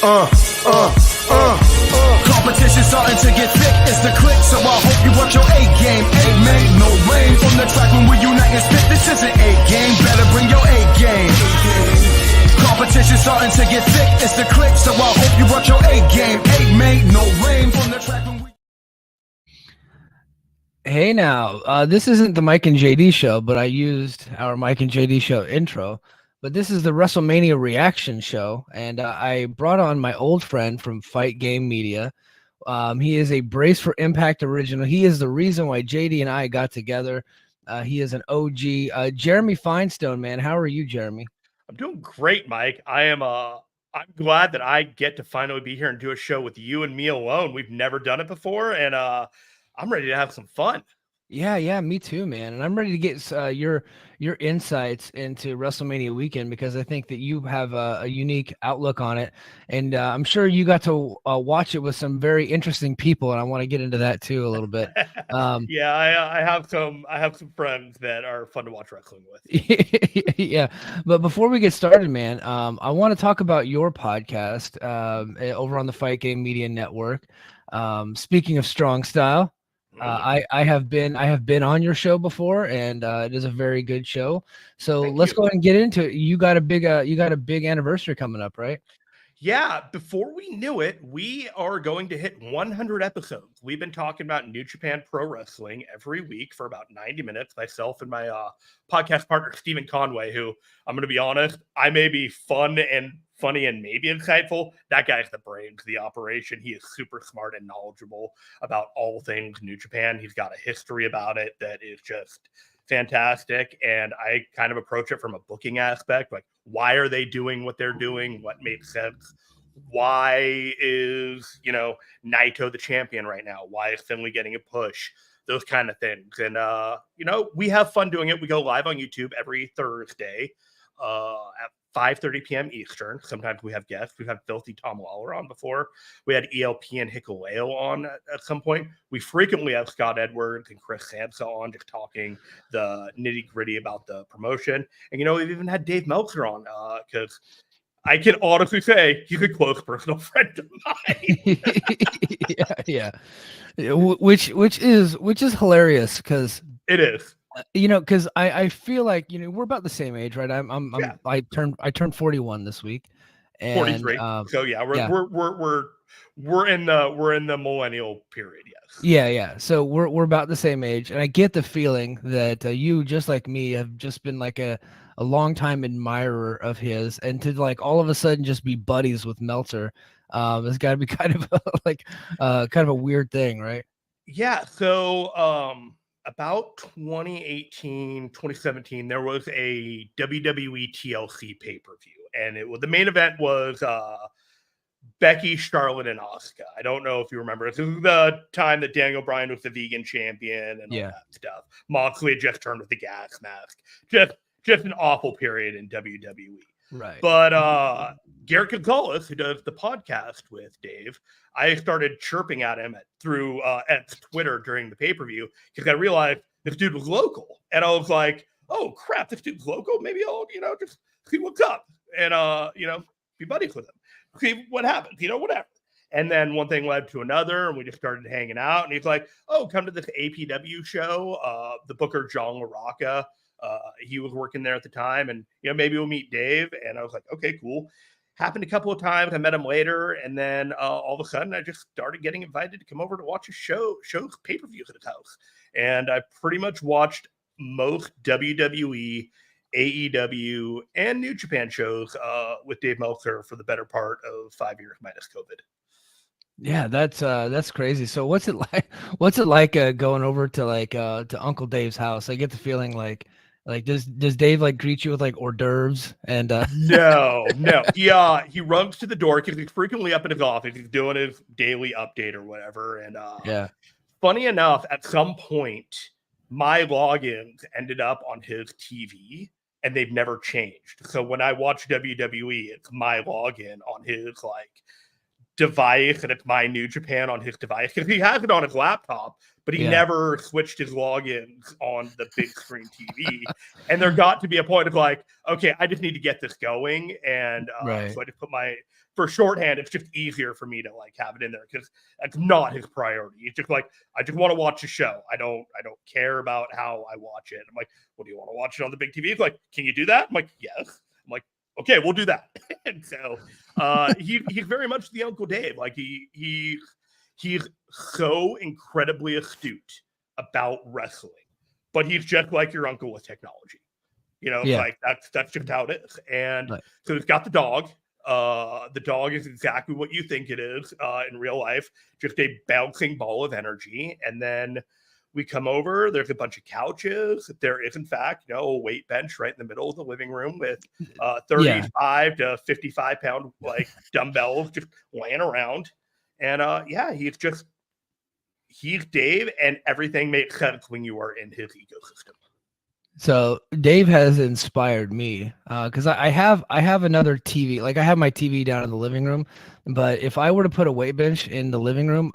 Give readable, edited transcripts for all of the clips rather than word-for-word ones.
Competition starting to get thick, it's the click, so I hope you work your A game. A-Made, no rain from the track when we unite and spit. This isn't A game, better bring your A game. Competition starting to get thick, it's the click, so I hope you work your A game. A-Made, no rain from the track when we... Hey now, this isn't the Mike and JD show, but I used our Mike and JD show intro. But this is the WrestleMania reaction show, and I brought on my old friend from Fight Game Media. He is a Brace for Impact original. He is the reason why JD and I got together. He is an OG. Jeremy Finestone, man. How are you, Jeremy? I'm doing great, Mike. I'm glad that I get to finally be here and do a show with you and me alone. We've never done it before, and I'm ready to have some fun. Yeah, me too, man. And I'm ready to get your insights into WrestleMania weekend because I think that you have a unique outlook on it, and I'm sure you got to watch it with some very interesting people, and I want to get into that too a little bit. Yeah, I have some friends that are fun to watch wrestling with. Yeah, but before we get started, man, I want to talk about your podcast over on the Fight Game Media Network. Speaking of strong style. I have been on your show before, and it is a very good show. So let's go ahead and get into it. You got a big anniversary coming up, right? Yeah, before we knew it, we are going to hit 100 episodes. We've been talking about New Japan Pro Wrestling every week for about 90 minutes. Myself and my podcast partner, Stephen Conway, who I'm going to be honest, I may be funny and maybe insightful. That guy's the brains of the operation. He is super smart and knowledgeable about all things New Japan. He's got a history about it that is just fantastic. And I kind of approach it from a booking aspect, like why are they doing what they're doing? What makes sense? Why is, Naito the champion right now? Why is Finley getting a push? Those kind of things. And, we have fun doing it. We go live on YouTube every Thursday at 5:30 p.m. Eastern. Sometimes we have guests. We've had Filthy Tom Lawler on before. We had ELP and Hikuleo on at some point. We frequently have Scott Edwards and Chris Samsa on just talking the nitty-gritty about the promotion. And, we've even had Dave Meltzer on because I can honestly say he's a close personal friend of mine. yeah. Which is hilarious because it is. Because I feel like we're about the same age, right? I turned 41 this week, and 43. So yeah, we're in the millennial period. Yes. Yeah. So we're about the same age, and I get the feeling that you, just like me, have just been like a long time admirer of his, and to like all of a sudden just be buddies with Meltzer, it's got to be kind of kind of a weird thing, right? Yeah. So about 2018, 2017, there was a WWE TLC pay-per-view, and the main event was Becky, Charlotte, and Asuka. I don't know if you remember. This was the time that Daniel Bryan was the vegan champion and all that stuff. Moxley had just turned with the gas mask. Just an awful period in WWE. Right. But Garrett Gonzalez, who does the podcast with Dave, I started chirping at him through Twitter during the pay-per-view because I realized this dude was local. And I was like, oh, crap, this dude's local? Maybe I'll, just see what's up and, be buddies with him. See what happens, whatever. And then one thing led to another, and we just started hanging out. And he's like, oh, come to this APW show. The booker, John LaRocca, he was working there at the time, and maybe we'll meet Dave. And I was like, okay, cool. Happened a couple of times. I met him later, and then all of a sudden, I just started getting invited to come over to watch his shows pay-per-views at his house. And I pretty much watched most WWE, AEW, and New Japan shows with Dave Meltzer for the better part of 5 years minus COVID. Yeah, that's crazy. So what's it like? What's it like going over to to Uncle Dave's house? I get the feeling like does Dave greet you with hors d'oeuvres and No. He runs to the door because he's frequently up in his office. He's doing his daily update or whatever. And funny enough, at some point, my logins ended up on his TV and they've never changed. So when I watch WWE, it's my login on his device, and it's my New Japan on his device because he has it on his laptop, but he Yeah. never switched his logins on the big screen TV. And there got to be a point of like, okay, I just need to get this going. And Right. so I just put for shorthand, it's just easier for me to like have it in there because that's not his priority. It's just like, I just want to watch a show. I don't care about how I watch it. I'm like, well, do you want to watch it on the big TV? It's like, can you do that? I'm like, yes. I'm like, okay, we'll do that. And so he's very much the Uncle Dave. Like he's so incredibly astute about wrestling, but he's just like your uncle with technology. Like that's just how it is. And so he's got the dog. The dog is exactly what you think it is in real life, just a bouncing ball of energy. And then we come over, there's a bunch of couches. There is, in fact, a weight bench right in the middle of the living room with 35 to 55 pound like dumbbells just laying around. And he's Dave, and everything makes sense when you are in his ecosystem. So Dave has inspired me because I have another TV. Like I have my TV down in the living room, but if I were to put a weight bench in the living room,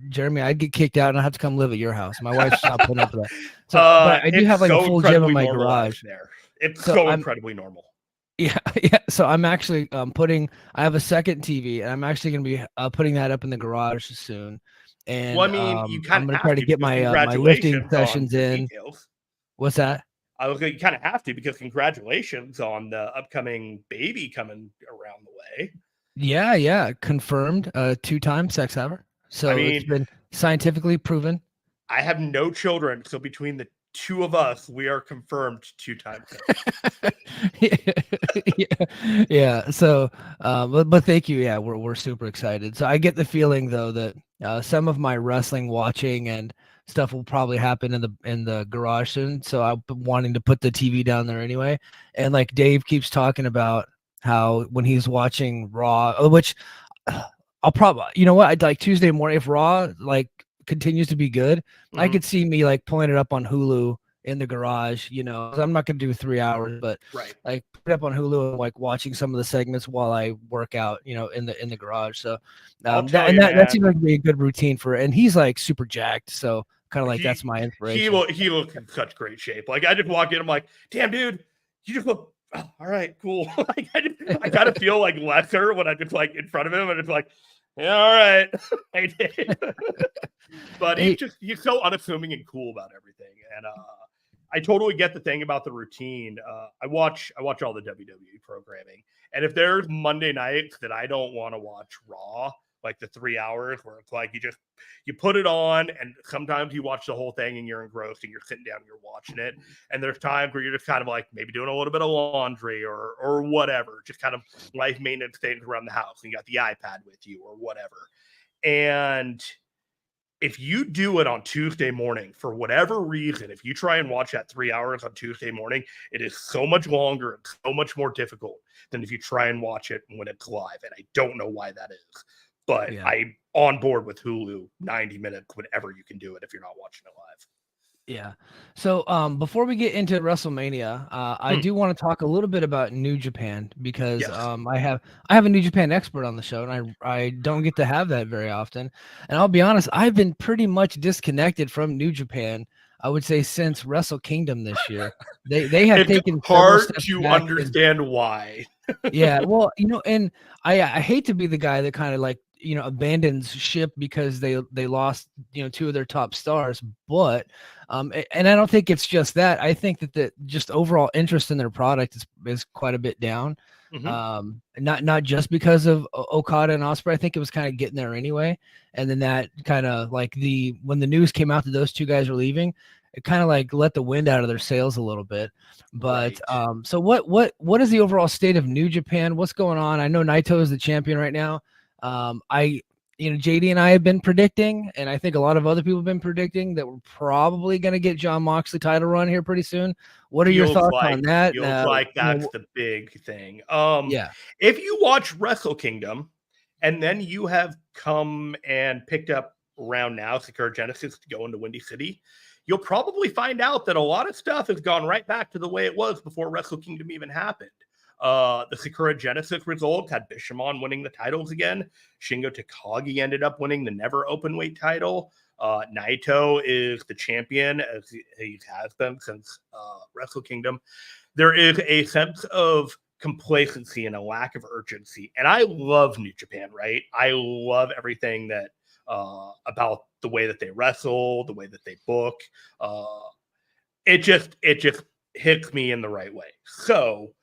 Jeremy, I'd get kicked out and I'd have to come live at your house. My wife's not putting up with that. So, but I do have like a full gym in my garage. There, it's so incredibly normal. Yeah. So I'm actually I have a second TV, and I'm actually going to be putting that up in the garage soon. And well, I mean, you kind I'm of going to try to get my lifting sessions in. Details. What's that? I was you kind of have to, because congratulations on the upcoming baby coming around the way. Yeah, confirmed. 2-time sex haver. So it's been scientifically proven. I have no children, so between the two of us, we are confirmed 2-time. Yeah. So, but thank you. Yeah, we're super excited. So I get the feeling though that some of my wrestling watching and stuff will probably happen in the garage soon. So I've been wanting to put the TV down there anyway. And like Dave keeps talking about how when he's watching Raw, which I'll probably, I'd like Tuesday morning, if Raw like continues to be good, I could see me like pulling it up on Hulu in the garage. I'm not gonna do 3 hours, but like put it up on Hulu and like watching some of the segments while I work out, in the garage. So that seems like be a good routine for it. And he's like super jacked, so kind of like that's my inspiration. He looks in such great shape. Like I just walk in, I'm like, damn dude, you just look all right, cool. Like I kind of feel like lesser when I'm just like in front of him, and it's like, yeah, all right. I did. But he's so unassuming and cool about everything. And I totally get the thing about the routine. I watch all the WWE programming, and if there's Monday nights that I don't want to watch Raw, like the 3 hours where it's like you put it on, and sometimes you watch the whole thing and you're engrossed and you're sitting down and you're watching it, and there's times where you're just kind of like maybe doing a little bit of laundry or whatever, just kind of life maintenance things around the house, and you got the iPad with you or whatever. And if you do it on Tuesday morning, for whatever reason, if you try and watch that 3 hours on Tuesday morning, it is so much longer and so much more difficult than if you try and watch it when it's live. And I don't know why that is. But I'm on board with Hulu, 90 minutes, whenever you can do it if you're not watching it live. Yeah. So before we get into WrestleMania, I do want to talk a little bit about New Japan because I have a New Japan expert on the show, and I don't get to have that very often. And I'll be honest, I've been pretty much disconnected from New Japan, I would say, since Wrestle Kingdom this year. They have taken hard to understand why. Yeah, well, and I hate to be the guy that kind of like abandons ship because they lost 2 of their top stars, but and I don't think it's just that. I think that the just overall interest in their product is quite a bit down. Not just because of Okada and Ospreay. I think it was kind of getting there anyway, and then that kind of like when the news came out that those 2 guys were leaving, it kind of like let the wind out of their sails a little bit. But so what is the overall state of New Japan? What's going on? I know Naito is the champion right now. JD and I have been predicting, and I think a lot of other people have been predicting that we're probably going to get Jon Moxley title run here pretty soon. What are your thoughts on that? Feels like that's the big thing. If you watch Wrestle Kingdom, and then you have come and picked up around now Sakura Genesis to go into Windy City, you'll probably find out that a lot of stuff has gone right back to the way it was before Wrestle Kingdom even happened. The Sakura Genesis result had Bishamon winning the titles again. Shingo Takagi ended up winning the never open weight title. Naito is the champion, as he has been since Wrestle Kingdom. There is a sense of complacency and a lack of urgency. And I love New Japan, right? I love everything that about the way that they wrestle, the way that they book. It just hits me in the right way. So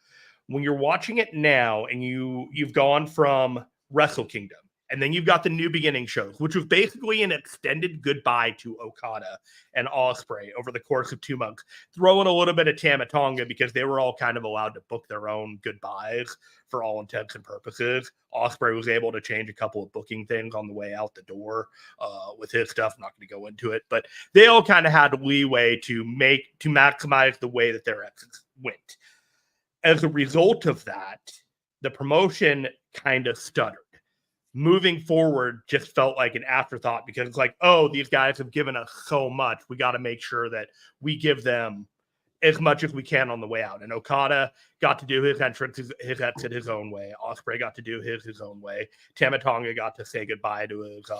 when you're watching it now and you've gone from Wrestle Kingdom, and then you've got the New Beginning shows, which was basically an extended goodbye to Okada and Ospreay over the course of 2 months. Throw in a little bit of Tama Tonga because they were all kind of allowed to book their own goodbyes for all intents and purposes. Ospreay was able to change a couple of booking things on the way out the door with his stuff. I'm not going to go into it, but they all kind of had leeway to maximize the way that their exits went. As a result of that, the promotion kind of stuttered. Moving forward just felt like an afterthought because it's like, oh, these guys have given us so much. We got to make sure that we give them as much as we can on the way out. And Okada got to do his entrance, his exit his own way. Ospreay got to do his own way. Tama Tonga got to say goodbye to his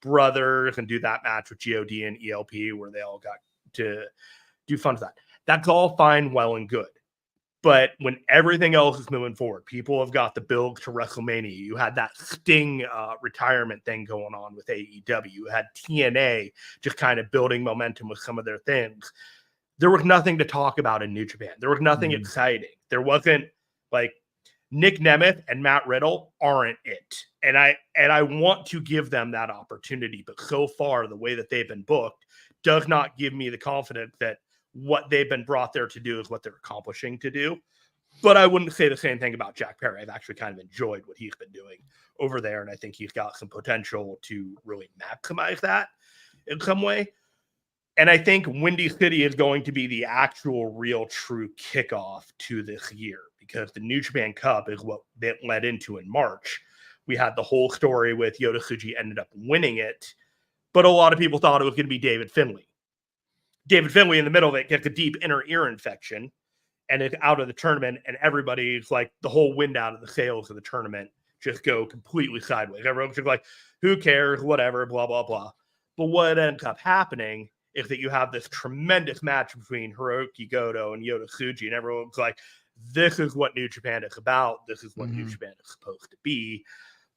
brothers and do that match with GOD and ELP where they all got to do fun stuff. That's all fine, well, and good. But when everything else is moving forward, people have got the build to WrestleMania. You had that Sting retirement thing going on with AEW. You had TNA just kind of building momentum with some of their things. There was nothing to talk about in New Japan. There was nothing exciting. There wasn't like Nick Nemeth and Matt Riddle aren't it. And I want to give them that opportunity. But so far, the way that they've been booked does not give me the confidence that what they've been brought there to do is what they're accomplishing to do. But I wouldn't say the same thing about Jack Perry. I've actually kind of enjoyed what he's been doing over there, and I think he's got some potential to really maximize that in some way. And I think Windy City is going to be the actual real true kickoff to this year because the New Japan Cup is what it led into in March. We had the whole story with Yota Tsuji ended up winning it, but a lot of people thought it was going to be David Finlay. David Finlay in the middle of it gets a deep inner ear infection and is out of the tournament. And everybody's like, the whole wind out of the sails of the tournament just go completely sideways. Everyone's just like, who cares? Whatever, blah, blah, blah. But what ends up happening is that you have this tremendous match between Hiroki Goto and Yota Tsuji. And everyone's like, this is what New Japan is about. This is what New Japan is supposed to be.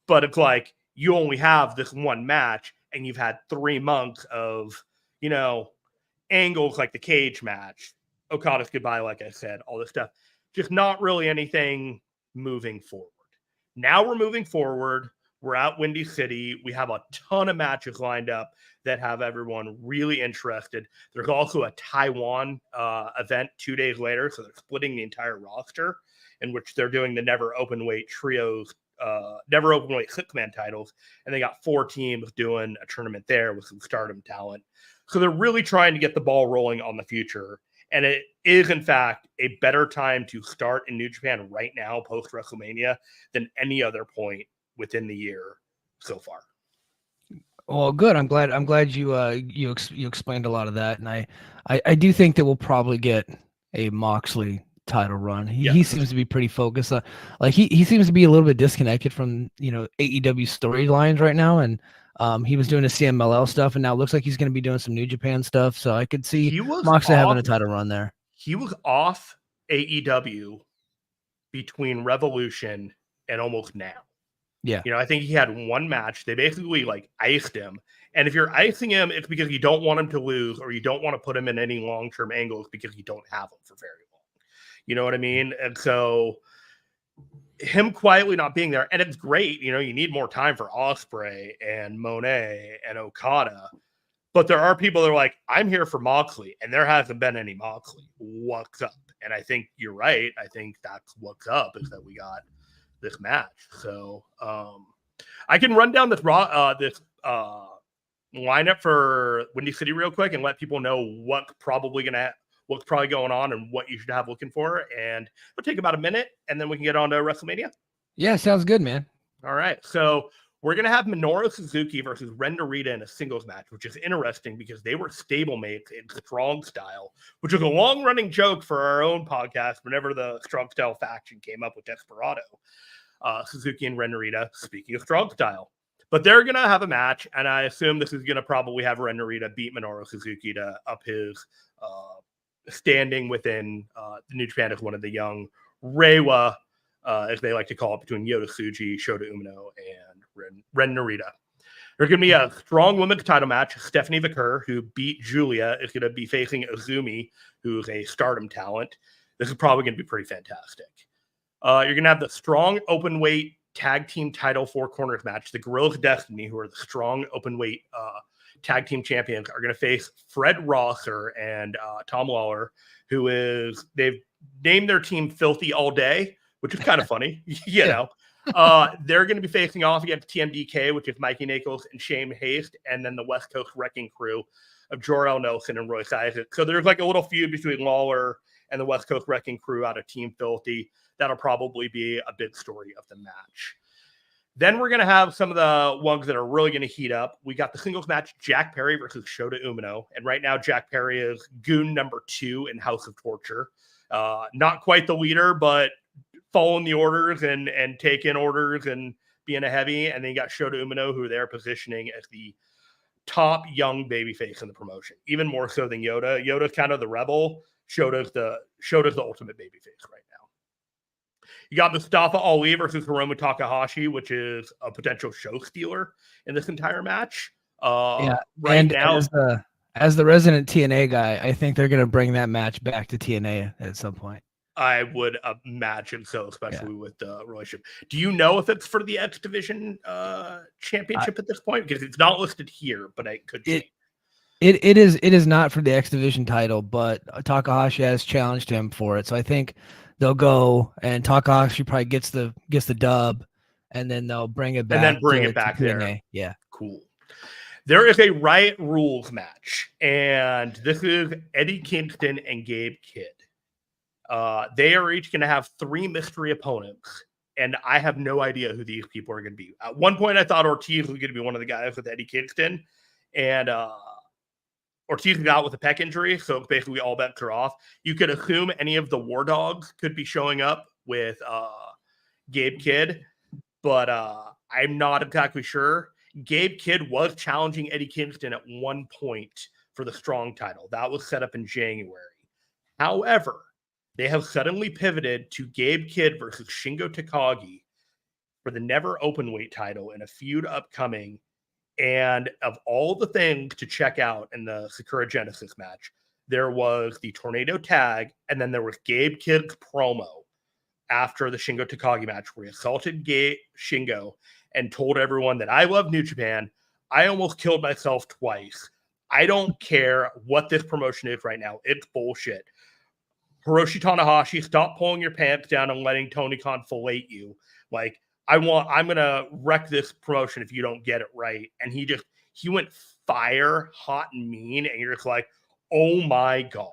But it's like, you only have this one match and you've had 3 months of, angles like the cage match, Okada's goodbye, like I said, all this stuff. Just not really anything moving forward. Now we're moving forward. We're at Windy City. We have a ton of matches lined up that have everyone really interested. There's also a Taiwan event 2 days later, so they're splitting the entire roster in which they're doing the never open weight trios, never open weight 6-man titles, and they got 4 teams doing a tournament there with some Stardom talent. So they're really trying to get the ball rolling on the future. And it is, in fact, a better time to start in New Japan right now, post-WrestleMania, than any other point within the year so far. Well, good. I'm glad you explained a lot of that. And I do think that we'll probably get a Moxley title run. He seems to be pretty focused. Like he seems to be a little bit disconnected from, AEW storylines right now. And he was doing the CMLL stuff, and now it looks like he's going to be doing some New Japan stuff. So I could see Moxley having a title run there. He was off AEW between Revolution and almost now. Yeah. I think he had one match. They basically iced him. And if you're icing him, it's because you don't want him to lose or you don't want to put him in any long-term angles because you don't have him for very long. You know what I mean? And so him quietly not being there, and it's great, you need more time for Ospreay and Monet and Okada, but there are people that are like, I'm here for Moxley, and there hasn't been any Moxley. What's up? And I think you're right. I think that's what's up is that we got this match. So I can run down this lineup for Windy City real quick and let people know what's probably going on and what you should have looking for. And it'll take about a minute, and then we can get on to WrestleMania. Yeah, sounds good, man. All right. So we're going to have Minoru Suzuki versus Ren Narita in a singles match, which is interesting because they were stablemates in Strong Style, which was a long-running joke for our own podcast whenever the Strong Style faction came up with Desperado. Suzuki and Ren Narita, speaking of Strong Style. But they're going to have a match, and I assume this is going to probably have Ren Narita beat Minoru Suzuki to up his standing within the New Japan as one of the young Reiwa, as they like to call it, between Yota Tsuji, Shota Umino, and Ren Narita. There's going to be a strong women's title match. Stephanie Vicker, who beat Julia, is going to be facing Azumi, who's a Stardom talent. This is probably going to be pretty fantastic. You're going to have the strong open weight tag team title 4 corners match. The Guerrillas of Destiny, who are the strong open weight tag team champions, are going to face Fred Rosser and Tom Lawler, they've named their team Filthy All Day, which is kind of funny, you know. They're going to be facing off against TMDK, which is Mikey Nichols and Shane Haste, and then the West Coast Wrecking Crew of Jor-El Nelson and Royce Isaac. So there's like a little feud between Lawler and the West Coast Wrecking Crew out of Team Filthy. That'll probably be a big story of the match. Then we're going to have some of the ones that are really going to heat up. We got the singles match, Jack Perry versus Shota Umino. And right now, Jack Perry is goon number 2 in House of Torture. Not quite the leader, but following the orders and taking orders and being a heavy. And then you got Shota Umino, who they're positioning as the top young babyface in the promotion, even more so than Yota. Yota's kind of the rebel. Shota's the ultimate babyface right now. You got Mustafa Ali versus Hiromu Takahashi, which is a potential show stealer in this entire match. Right now, as the resident TNA guy, I think they're going to bring that match back to TNA at some point. I would imagine so, especially with the relationship. Do you know if it's for the X Division championship at this point? Because it's not listed here, but I could change. It is not for the X Division title, but Takahashi has challenged him for it. So I think they'll go, and Takahashi probably gets the dub, and then they'll bring it back. And then bring it back there. TNA. Yeah. Cool. There is a Riot Rules match, and this is Eddie Kingston and Gabe Kidd. They are each going to have 3 mystery opponents, and I have no idea who these people are going to be. At one point, I thought Ortiz was going to be one of the guys with Eddie Kingston, and Ortiz got with a pec injury, so basically all bets are off. You could assume any of the War Dogs could be showing up with Gabe Kidd, but I'm not exactly sure. Gabe Kidd was challenging Eddie Kingston at one point for the Strong title. That was set up in January. However, they have suddenly pivoted to Gabe Kidd versus Shingo Takagi for the Never Openweight title in a feud upcoming. And of all the things to check out in the Sakura Genesis match, there was the Tornado Tag, and then there was Gabe Kidd's promo after the Shingo Takagi match, where he assaulted Shingo and told everyone that I love New Japan. I almost killed myself twice. I don't care what this promotion is right now. It's bullshit. Hiroshi Tanahashi, stop pulling your pants down and letting Tony Khan fillet you. Like, I'm going to wreck this promotion if you don't get it right. And he went fire, hot and mean. And you're just like, oh my God.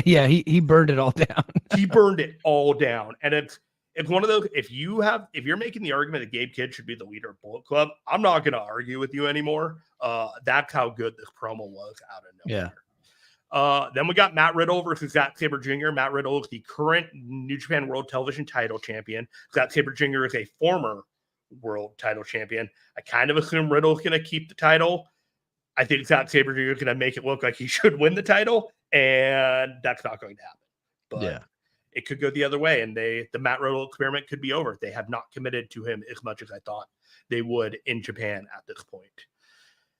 Yeah. He burned it all down. He burned it all down. And it's one of those, if you're making the argument that Gabe Kidd should be the leader of Bullet Club, I'm not going to argue with you anymore. That's how good this promo was out of nowhere. Yeah. Then we got Matt Riddle versus Zack Sabre Jr. Matt Riddle is the current New Japan World Television title champion. Zack Sabre Jr. is a former world title champion. I kind of assume Riddle is going to keep the title. I think Zack Sabre Jr. is going to make it look like he should win the title, and that's not going to happen. But it could go the other way, and the Matt Riddle experiment could be over. They have not committed to him as much as I thought they would in Japan at this point.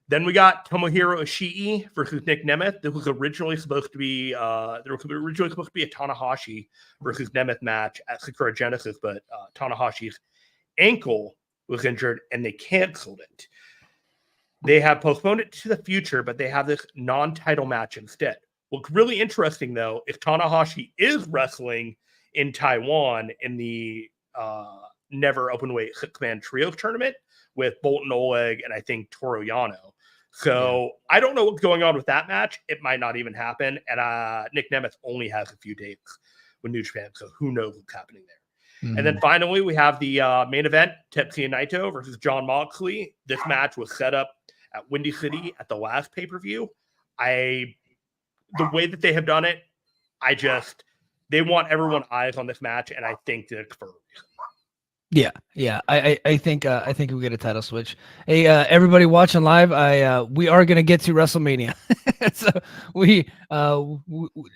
Then we got Tomohiro Ishii versus Nick Nemeth. This was originally supposed to be a Tanahashi versus Nemeth match at Sakura Genesis, but Tanahashi's ankle was injured and they canceled it. They have postponed it to the future, but they have this non-title match instead. What's really interesting, though, is Tanahashi is wrestling in Taiwan in the Never Openweight 6-man Trios tournament with Bolton Oleg and I think Toru Yano. So I don't know what's going on with that match. It might not even happen. And Nick Nemeth only has a few dates with New Japan, so who knows what's happening there. And then finally, we have the main event, Tetsuya Naito versus Jon Moxley. This match was set up at Windy City at the last pay-per-view. The way that they have done it, they want everyone eyes on this match, and I think that's for a reason. Yeah. I think we get a title switch. Hey, everybody watching live, we are gonna get to WrestleMania. So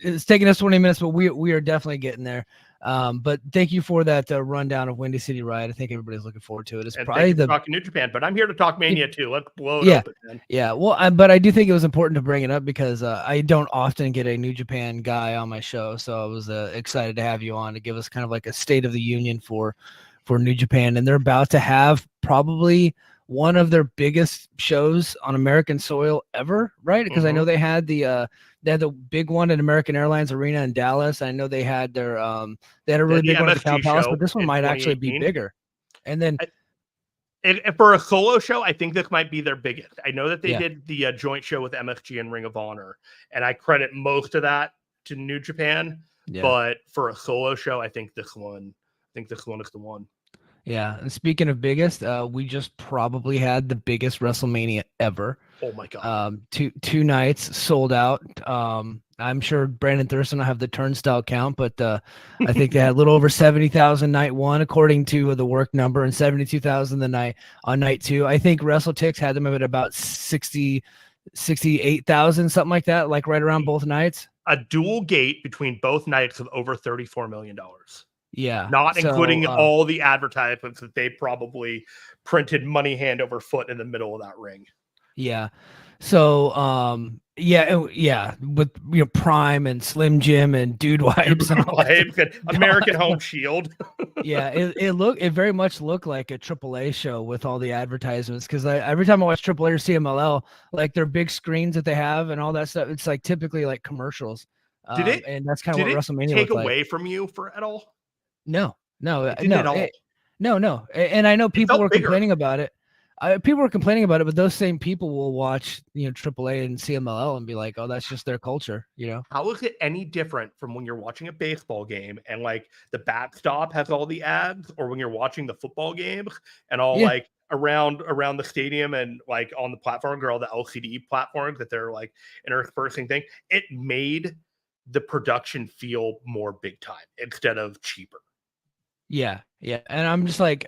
it's taking us 20 minutes, but we are definitely getting there. But thank you for that rundown of Windy City Riot. I think everybody's looking forward to it. It's And probably thank you for talking New Japan, but I'm here to talk Mania too. Let's blow it open, man. Yeah. Well, but I do think it was important to bring it up because I don't often get a New Japan guy on my show, so I was excited to have you on to give us kind of like a state of the union for New Japan, and they're about to have probably one of their biggest shows on American soil ever, right? Because I know they had the big one at American Airlines Arena in Dallas. I know they had their they had a really big one at the Cow Palace, but this one might actually be bigger. And then for a solo show, I think this might be their biggest. I know that they did the joint show with MSG and Ring of Honor, and I credit most of that to New Japan. Yeah. But for a solo show, I think this one is the one. Yeah, and speaking of biggest, we just probably had the biggest WrestleMania ever. Oh my god! Two nights sold out. I'm sure Brandon Thurston will have the turnstile count, but I think they had a little over 70,000 night one, according to the work number, and 72,000 the night on night two. I think WrestleTix had them at about 68,000, something like that, like right around both nights. A dual gate between both nights of over $34 million. Yeah. Not including all the advertisements that they probably printed money hand over foot in the middle of that ring. Yeah. So, with Prime and Slim Jim and Dude Wipes and all and American Home Shield. Yeah, it very much looked like a AAA show with all the advertisements, because every time I watch AAA or CMLL, like their big screens that they have and all that stuff, it's like typically like commercials. And that's kind of what WrestleMania take looked away like. from you for at all? No. No. And I know people were complaining about it. People were complaining about it, but those same people will watch, AAA and CMLL and be like, "Oh, that's just their culture," How is it any different from when you're watching a baseball game and like the backstop has all the ads, or when you're watching the football games and all like around the stadium and like on the platform or all the LCD platforms that they're like interspersing thing? It made the production feel more big time instead of cheaper. Yeah. And I'm just like,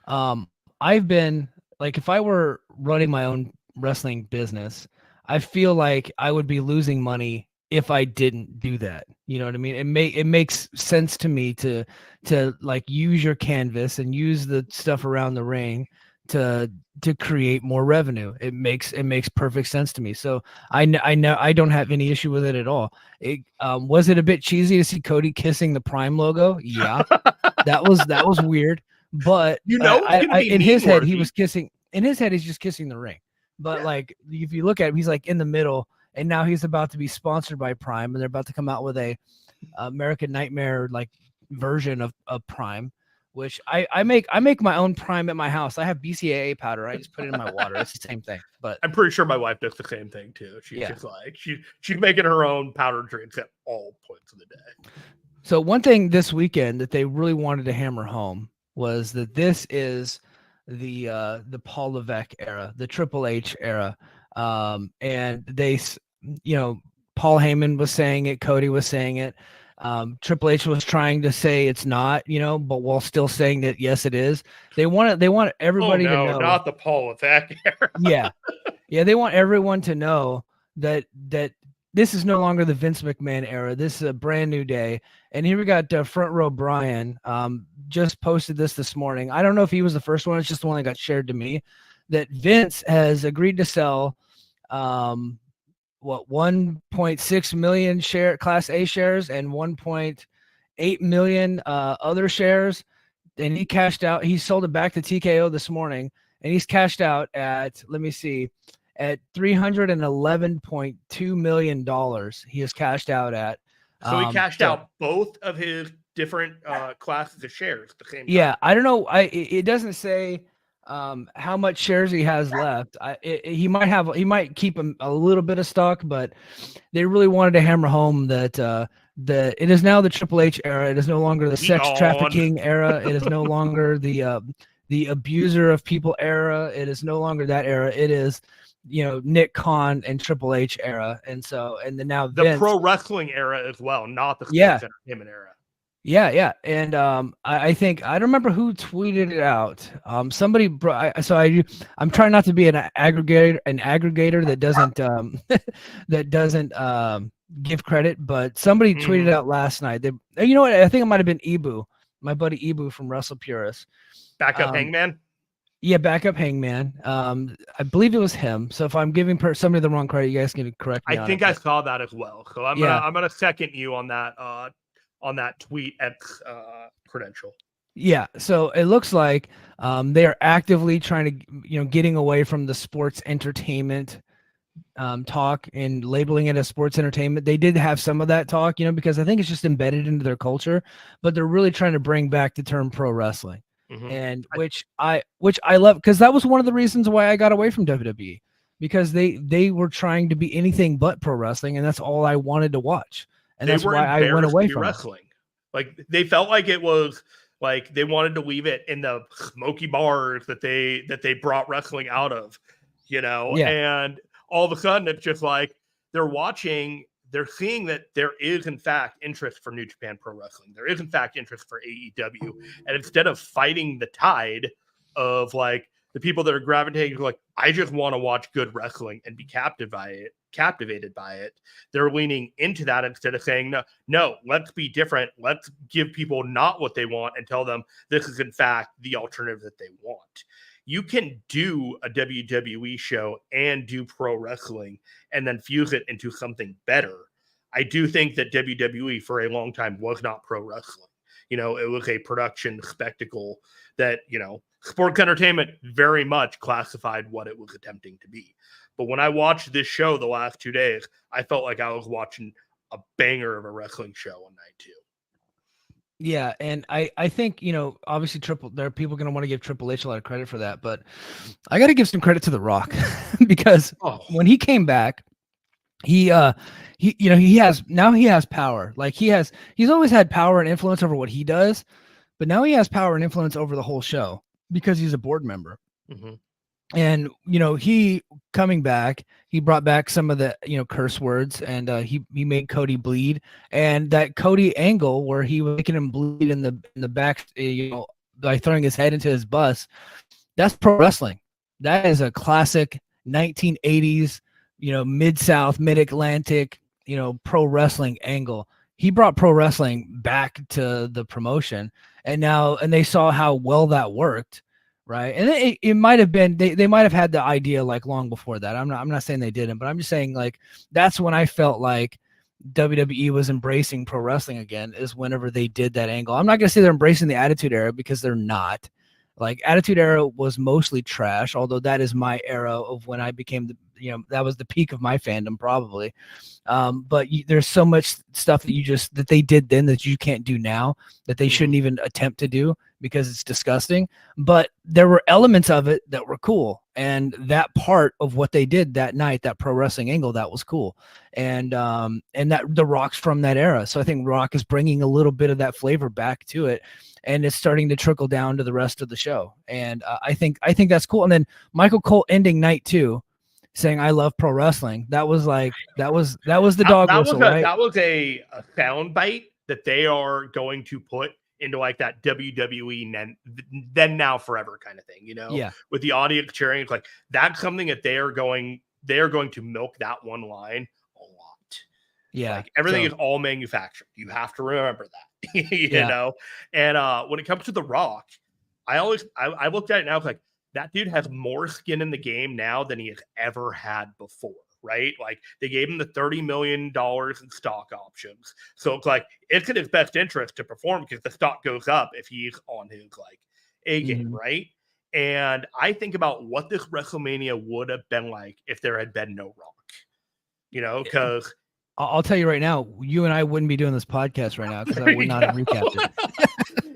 I've been like, if I were running my own wrestling business, I feel like I would be losing money if I didn't do that. You know what I mean? It makes sense to me to like use your canvas and use the stuff around the ring to create more revenue. It makes perfect sense to me. So I know I don't have any issue with it at all. Was it a bit cheesy to see Cody kissing the Prime logo? Yeah, that was weird. But in his head, he was kissing. In his head, he's just kissing the ring. But like, if you look at him, he's like in the middle, and now he's about to be sponsored by Prime, and they're about to come out with a American Nightmare like version of Prime, which I make my own Prime at my house. I have BCAA powder. I just put it in my water. It's the same thing. But I'm pretty sure my wife does the same thing too. She's just like she's making her own powder drinks at all points of the day. So one thing this weekend that they really wanted to hammer home was that this is the Paul Levesque era, the Triple H era, and they, Paul Heyman was saying it, Cody was saying it, Triple H was trying to say it's not, but while still saying that yes, it is. They want everybody to know. Not the Paul Levesque era. Yeah, they want everyone to know that this is no longer the Vince McMahon era. This is a brand new day. And here we got Front Row Brian just posted this morning. I don't know if he was the first one. It's just the one that got shared to me, that Vince has agreed to sell 1.6 million Class A shares and 1.8 million other shares. And he cashed out. He sold it back to TKO this morning, and he's cashed out at, let me see, at $311.2 million. He has cashed out at. So he cashed out both of his different classes of shares at the same time. Yeah, I don't know. It doesn't say how much shares he has left. He might keep a little bit of stock, but they really wanted to hammer home that it is now the Triple H era. It is no longer the sex trafficking era. It is no longer the abuser of people era. It is no longer that era. It is Nick Khan and Triple H era, and then now the Vince, pro wrestling era as well, not the sports entertainment era. Yeah. And I think I don't remember who tweeted it out. Somebody I'm trying not to be an aggregator that doesn't that doesn't give credit, but somebody tweeted out last night. You know what? I think it might have been Ibu, my buddy Ibu from Wrestle Purist. Backup Hangman. Yeah, backup Hangman. I believe it was him. So if I'm giving somebody the wrong credit, you guys can correct me. I think I saw that as well. So I'm gonna second you on that tweet X credential. Yeah, so it looks like they are actively trying to, getting away from the sports entertainment talk and labeling it as sports entertainment. They did have some of that talk, because I think it's just embedded into their culture, but they're really trying to bring back the term pro wrestling. And which I love, because that was one of the reasons why I got away from WWE, because they were trying to be anything but pro wrestling, and that's all I wanted to watch, and that's why I went away from wrestling. Like they felt like it was like they wanted to leave it in the smoky bars that they brought wrestling out of, and all of a sudden it's just like they're seeing that there is in fact interest for New Japan Pro Wrestling. There is in fact interest for AEW. And instead of fighting the tide of like the people that are gravitating to like, I just want to watch good wrestling and be captivated by it, they're leaning into that instead of saying, no, let's be different. Let's give people not what they want and tell them this is in fact the alternative that they want. You can do a WWE show and do pro wrestling and then fuse it into something better. I do think that WWE for a long time was not pro wrestling. It was a production spectacle that, sports entertainment very much classified what it was attempting to be. But when I watched this show the last 2 days, I felt like I was watching a banger of a wrestling show on night 2. Yeah, and I think, obviously there are people going to want to give Triple H a lot of credit for that, but I got to give some credit to The Rock because when he came back, he has power. Like he's always had power and influence over what he does, but now he has power and influence over the whole show because he's a board member. And he coming back, he brought back some of the curse words, and he made Cody bleed, and that Cody angle where he was making him bleed in the back, by throwing his head into his bus. That's pro wrestling. That is a classic 1980s, Mid-South, Mid-Atlantic, pro wrestling angle. He brought pro wrestling back to the promotion, and they saw how well that worked. Right. And it might have been, they might have had the idea like long before that. I'm not saying they didn't, but I'm just saying like, that's when I felt like WWE was embracing pro wrestling again, is whenever they did that angle. I'm not going to say they're embracing the Attitude Era, because they're not. Like Attitude Era was mostly trash, although that is my era of when I became that was the peak of my fandom probably. But there's so much stuff that they did then that you can't do now, that they shouldn't even attempt to do because it's disgusting. But there were elements of it that were cool. And that part of what they did that night, that pro wrestling angle, that was cool. And that The Rock's from that era. So I think Rock is bringing a little bit of that flavor back to it. And it's starting to trickle down to the rest of the show. And I think that's cool. And then Michael Cole ending night 2 saying, "I love pro wrestling." That was like, that was the dog whistle, right? That was a sound bite that they are going to put into like that WWE then now forever kind of thing, Yeah. With the audience cheering. It's like, that's something that they are going to milk that one line a lot. Yeah. Like everything is all manufactured. You have to remember that, you know? And when it comes to The Rock, I looked at it now, it's like, that dude has more skin in the game now than he has ever had before, right? Like they gave him the $30 million in stock options. So it's like, it's in his best interest to perform because the stock goes up if he's on his like A game, right? And I think about what this WrestleMania would have been like if there had been no Rock, because I'll tell you right now, you and I wouldn't be doing this podcast right now because I would not have recapped it.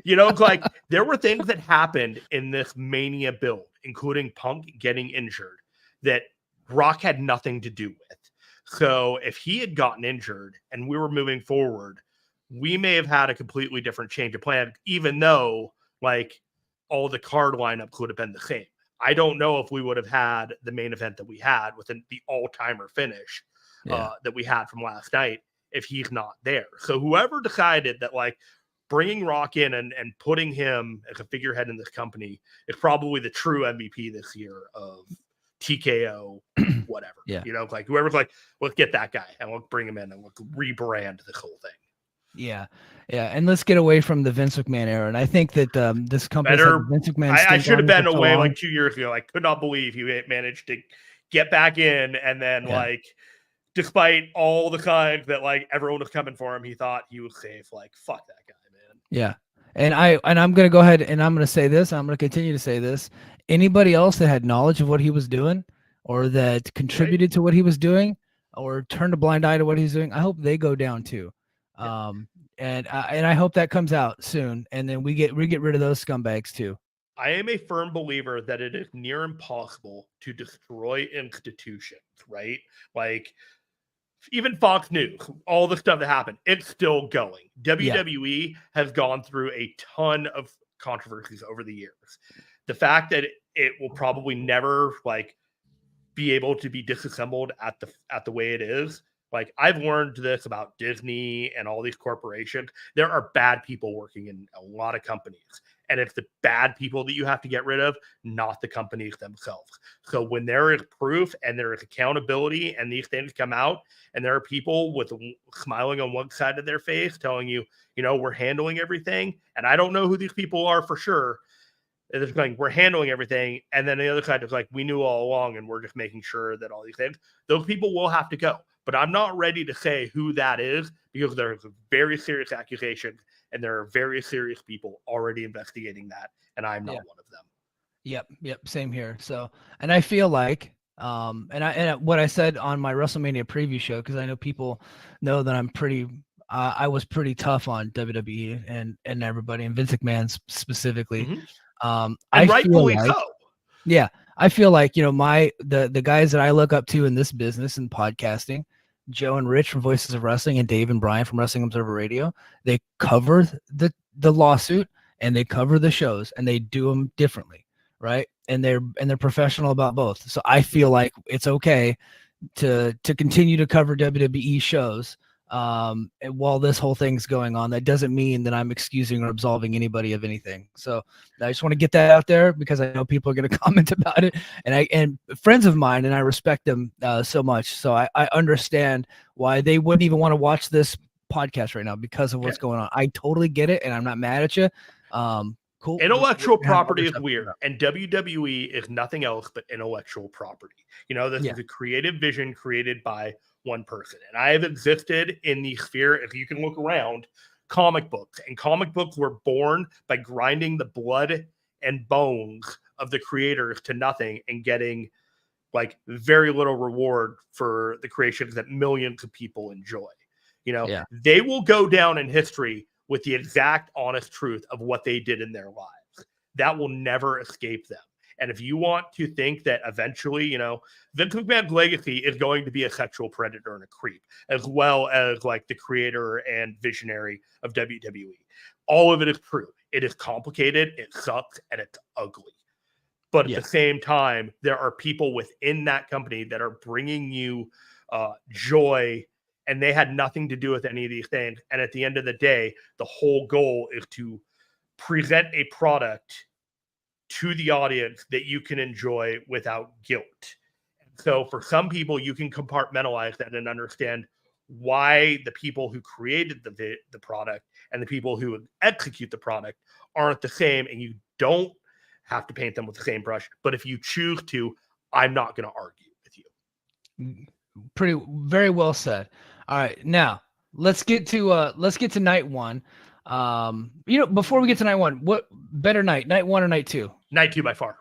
It's like there were things that happened in this Mania build, including Punk getting injured, that Rock had nothing to do with. So if he had gotten injured and we were moving forward, we may have had a completely different change of plan, even though like all the card lineups would have been the same. I don't know if we would have had the main event that we had with the all-timer finish that we had from last night if he's not there. So whoever decided that like bringing Rock in and putting him as a figurehead in this company is probably the true MVP this year of TKO, whatever. Yeah. You know, like whoever's like, let's get that guy and let's bring him in and let's rebrand this whole thing. Yeah, and let's get away from the Vince McMahon era. And I think that this company Better. Vince McMahon. I should have been away so like 2 years ago. I could not believe he managed to get back in, and then like, despite all the signs that like everyone was coming for him, he thought he was safe. Like, fuck that guy, man. Yeah, and I'm gonna go ahead and I'm gonna say this. I'm gonna continue to say this. Anybody else that had knowledge of what he was doing, or that contributed to what he was doing, or turned a blind eye to what he's doing, I hope they go down too. And I hope that comes out soon, and then we get rid of those scumbags too. I am a firm believer that it is near impossible to destroy institutions, right? Like even Fox News, all the stuff that happened, it's still going. WWE has gone through a ton of controversies over the years. The fact that it will probably never like be able to be disassembled at the way it is. Like, I've learned this about Disney and all these corporations. There are bad people working in a lot of companies, and it's the bad people that you have to get rid of, not the companies themselves. So when there is proof and there is accountability and these things come out, and there are people with smiling on one side of their face telling you, you know, we're handling everything, and I don't know who these people are for sure. It's like, we're handling everything. And then the other side is like, we knew all along, and we're just making sure that all these things, those people will have to go. But I'm not ready to say who that is, because there's a very serious accusation, and there are very serious people already investigating that. And I'm not one of them. Yep. Same here. So, and I feel like, and what I said on my WrestleMania preview show, because I know people know that I was pretty tough on WWE and everybody, and Vince McMahon specifically. And I rightfully feel like, so. Yeah, I feel like, you know, the guys that I look up to in this business and podcasting, Joe and Rich from Voices of Wrestling and Dave and Brian from Wrestling Observer Radio, they cover the lawsuit, and they cover the shows, and they do them differently, right? And they're professional about both. So I feel like it's okay to continue to cover WWE shows while this whole thing's going on. That doesn't mean that I'm excusing or absolving anybody of anything. So I just want to get that out there, because I know people are going to comment about it, and friends of mine, and I respect them so much. So I understand why they wouldn't even want to watch this podcast right now because of what's going on. I totally get it, and I'm not mad at you. Cool. Intellectual property is weird, and WWE is nothing else but intellectual property. You know, this is a creative vision created by one person. And I have existed in the sphere, if you can look around, comic books. And comic books were born by grinding the blood and bones of the creators to nothing and getting like very little reward for the creations that millions of people enjoy. You know, they will go down in history with the exact honest truth of what they did in their lives. That will never escape them. And if you want to think that eventually, you know, Vince McMahon's legacy is going to be a sexual predator and a creep, as well as like the creator and visionary of WWE, all of it is true. It is complicated, it sucks, and it's ugly. But at the same time, there are people within that company that are bringing you joy, and they had nothing to do with any of these things. And at the end of the day, the whole goal is to present a product to the audience that you can enjoy without guilt. So for some people, you can compartmentalize that and understand why the people who created the product and the people who execute the product aren't the same, and you don't have to paint them with the same brush. But if you choose to, I'm not going to argue with you. Very well said. All right, now let's get to night one. You know, before we get to night one, what better night one or night two? Night two by far.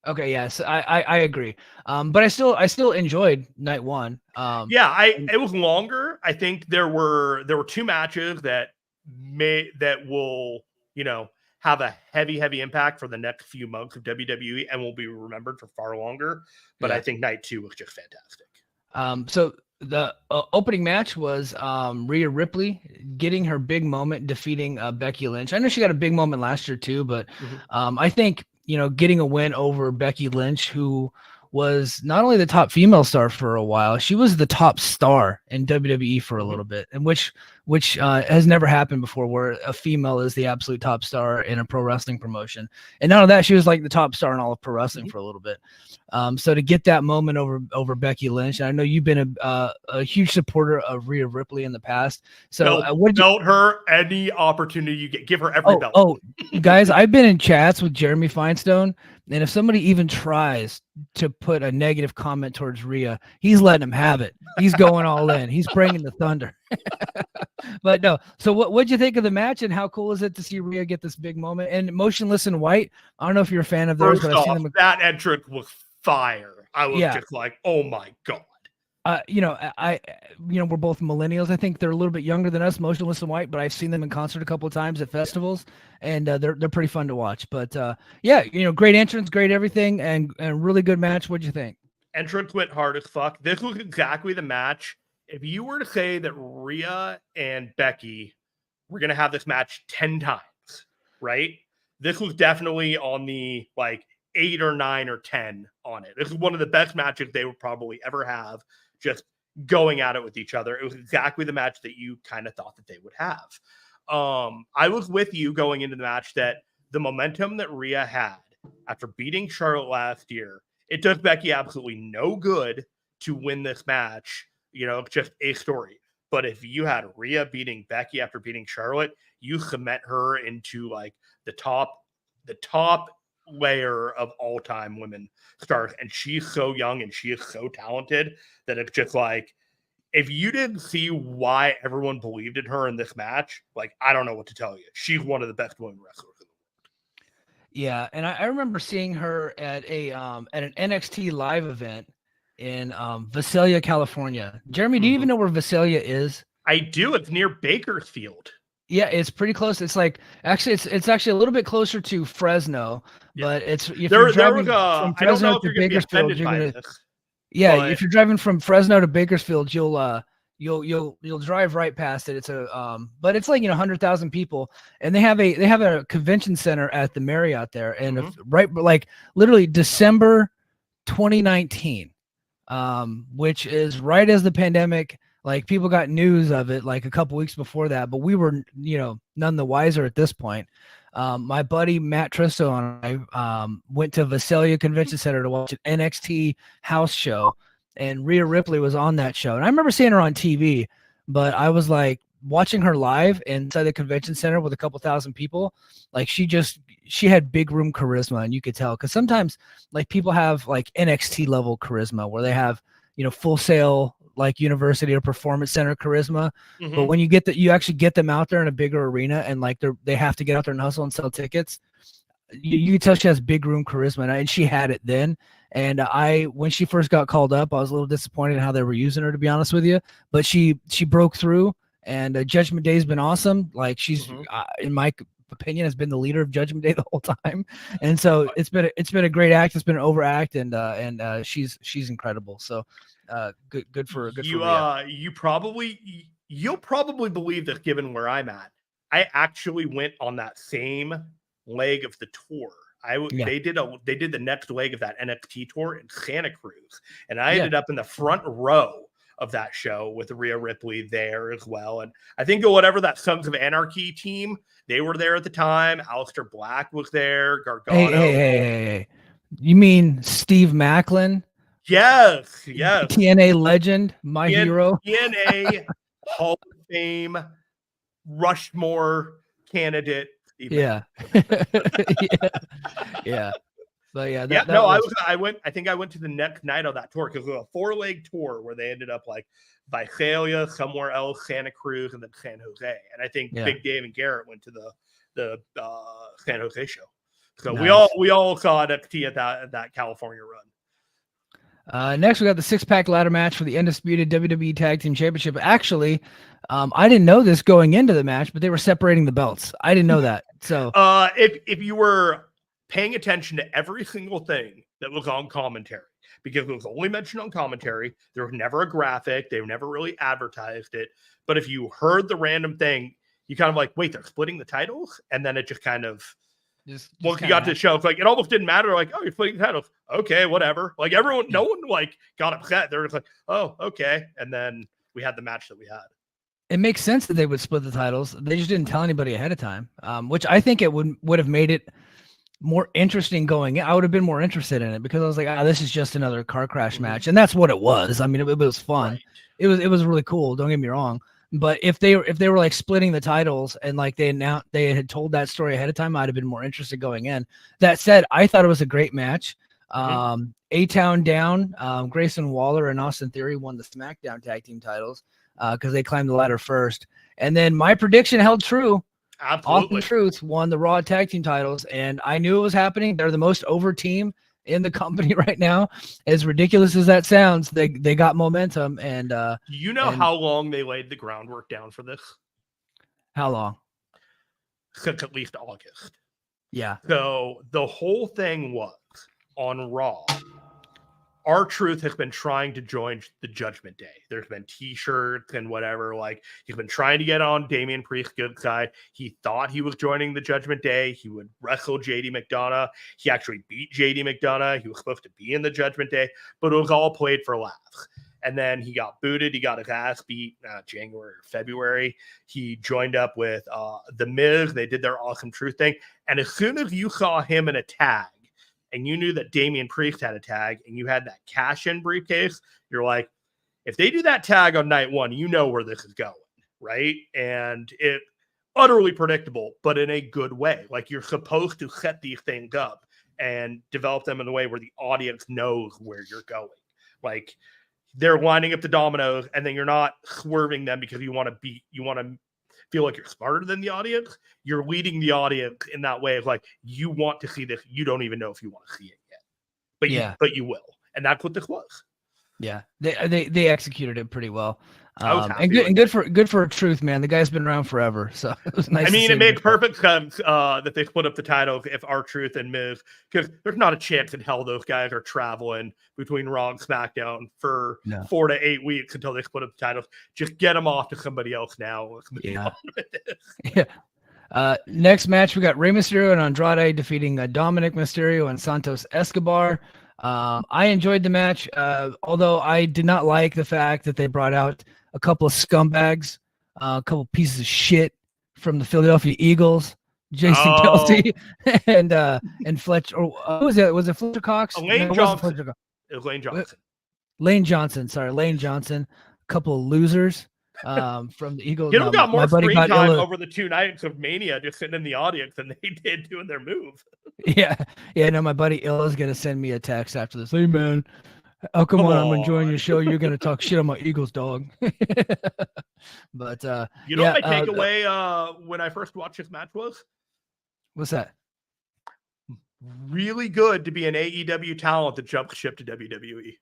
Okay, yes, I agree. But I still enjoyed night one. It was longer. I think there were two matches that will, you know, have a heavy impact for the next few months of WWE and will be remembered for far longer. But I think night two was just fantastic. So the opening match was Rhea Ripley getting her big moment, defeating Becky Lynch. I know she got a big moment last year too, but I think, you know, getting a win over Becky Lynch, who was not only the top female star for a while, she was the top star in WWE for a little bit, and which has never happened before, where a female is the absolute top star in a pro wrestling promotion. And none of that, she was like the top star in all of pro wrestling for a little bit. So to get that moment over Becky Lynch, and I know you've been a huge supporter of Rhea Ripley in the past. So belt her any opportunity you get, give her every belt. Oh, guys, I've been in chats with Jeremy Feinstein, and if somebody even tries to put a negative comment towards Rhea, he's letting him have it. He's going all in. He's bringing the thunder. But no. So what'd you think of the match, and how cool is it to see Rhea get this big moment? And Motionless in White, I don't know if you're a fan of theirs, but I've seen them. That entrance was fire. I was just like, oh my God. We're both millennials. I think they're a little bit younger than us, Motionless in White, but I've seen them in concert a couple of times at festivals, and they're pretty fun to watch. But great entrance, great everything, and really good match. What'd you think? Entrance went hard as fuck. This was exactly the match. If you were to say that Rhea and Becky were going to have this match 10 times, right? This was definitely on the 8 or 9 or 10 on it. This is one of the best matches they would probably ever have, just going at it with each other. It was exactly the match that you kind of thought that they would have. I was with you going into the match that the momentum that Rhea had after beating Charlotte last year, it does Becky absolutely no good to win this match. Just a story. But if you had Rhea beating Becky after beating Charlotte, you cement her into the top layer of all-time women stars, and she's so young and she is so talented that it's just if you didn't see why everyone believed in her in this match, I don't know what to tell you. She's one of the best women wrestlers in the world. Yeah, and I remember seeing her at an NXT live event in Visalia, California. Jeremy, do you even know where Visalia is? I do. It's near Bakersfield. Yeah, it's pretty close. It's it's actually a little bit closer to Fresno, but if you're driving from Fresno to Bakersfield, if you're driving from Fresno to Bakersfield, you'll drive right past it. It's but it's 100,000 people, and they have a convention center at the Marriott there, and literally December 2019, which is right as the pandemic. People got news of it a couple weeks before that, but we were, none the wiser at this point. My buddy Matt Tristo and I went to Visalia Convention Center to watch an NXT house show, and Rhea Ripley was on that show. And I remember seeing her on TV, but I was watching her live inside the convention center with a couple thousand people. She had big room charisma, and you could tell, because sometimes people have NXT level charisma where they have, Full Sail, university or performance center charisma, but when you actually get them out there in a bigger arena, and they have to get out there and hustle and sell tickets, you can tell she has big room charisma, and she had it then. And when she first got called up, I was a little disappointed in how they were using her, to be honest with you, but she broke through, and Judgment Day has been awesome. She's in my opinion has been the leader of Judgment Day the whole time, and so it's been a great act. It's been an overact, and she's incredible. So good for Rhea. You'll probably believe this, given where I'm at. I actually went on that same leg of the tour. They did the next leg of that NXT tour in Santa Cruz, and I ended up in the front row of that show with Rhea Ripley there as well. And I think whatever that Sons of Anarchy team, they were there at the time. Aleister Black was there. Gargano. Hey. You mean Steve Macklin? Yes. TNA legend, my hero. TNA Hall of Fame, Rushmore candidate. Yeah. Yeah. But yeah, I think I went to the next night of that tour, because it was a 4-leg tour where they ended up Visalia, somewhere else, Santa Cruz, and then San Jose. And I think Big Dave and Garrett went to the San Jose show. So nice. we all saw NXT at that California run. Next, we got the 6-pack ladder match for the undisputed WWE Tag Team Championship. Actually, I didn't know this going into the match, but they were separating the belts. I didn't know that. So if you were paying attention to every single thing that was on commentary, because it was only mentioned on commentary, there was never a graphic, they never really advertised it. But if you heard the random thing, you kind of wait, they're splitting the titles? And then it just kind of Once you got to the show, it's like it almost didn't matter. Like, oh, you're splitting the titles. Okay, whatever. Like everyone, no one like got upset. They're just like, oh, okay. And then we had the match that we had. It makes sense that they would split the titles. They just didn't tell anybody ahead of time, which I think it would have made it more interesting going in. I would have been more interested in it because I was like, this is just another car crash match, and that's what it was. I mean, it was fun. Right. It was really cool. Don't get me wrong. But if they were like splitting the titles and like they had told that story ahead of time, I'd have been more interested going in. That said, I thought it was a great match. A-Town down, Grayson Waller and Austin Theory won the SmackDown tag team titles because they climbed the ladder first. And then my prediction held true. Absolutely. Austin Truth won the Raw tag team titles, and I knew it was happening. They're the most over team in the company right now. As ridiculous as that sounds, they got momentum. And do you know how long they laid the groundwork down for this? How long? Since at least August. Yeah. So the whole thing was on Raw. R-Truth has been trying to join the Judgment Day. There's been t-shirts and whatever. Like, he's been trying to get on Damian Priest's good side. He thought he was joining the Judgment Day. He would wrestle JD McDonough. He actually beat JD McDonough. He was supposed to be in the Judgment Day, but it was all played for laughs. And then he got booted. He got his ass beat January or February. He joined up with The Miz. They did their Awesome Truth thing. And as soon as you saw him in a tag, and you knew that Damian Priest had a tag, and you had that cash-in briefcase, you're like, if they do that tag on night one, you know where this is going, right? And it utterly predictable, but in a good way. Like, you're supposed to set these things up and develop them in a way where the audience knows where you're going. Like, they're lining up the dominoes, and then you're not swerving them because you want to feel like you're smarter than the audience. You're leading the audience in that way of like, you want to see this. You don't even know if you want to see it yet, but you will. And that's what this was. Yeah. They executed it pretty well. I was happy and good for Truth, man. The guy's been around forever. So it was nice. I mean, it makes perfect sense that they split up the titles if R-Truth and Miz, because there's not a chance in hell those guys are traveling between Raw and SmackDown for 4 to 8 weeks until they split up the titles. Just get them off to somebody else now. Next match, we got Rey Mysterio and Andrade defeating Dominic Mysterio and Santos Escobar. I enjoyed the match, although I did not like the fact that they brought out a couple of scumbags, a couple pieces of shit from the Philadelphia Eagles, Jason Kelce and Fletcher. Who was it? Was it Fletcher Cox? Lane Johnson. It was Lane Johnson. Lane Johnson. Sorry, Lane Johnson. A couple of losers from the Eagles. You got more screen time over the 2 nights of Mania just sitting in the audience than they did doing their move. Yeah. No, my buddy Illa's gonna send me a text after this. Hey man, oh come on, I'm enjoying your show. You're gonna talk shit on my Eagles, dog. But you know what my takeaway when I first watched this match was? What's that? Really good to be an AEW talent that jumped ship to WWE.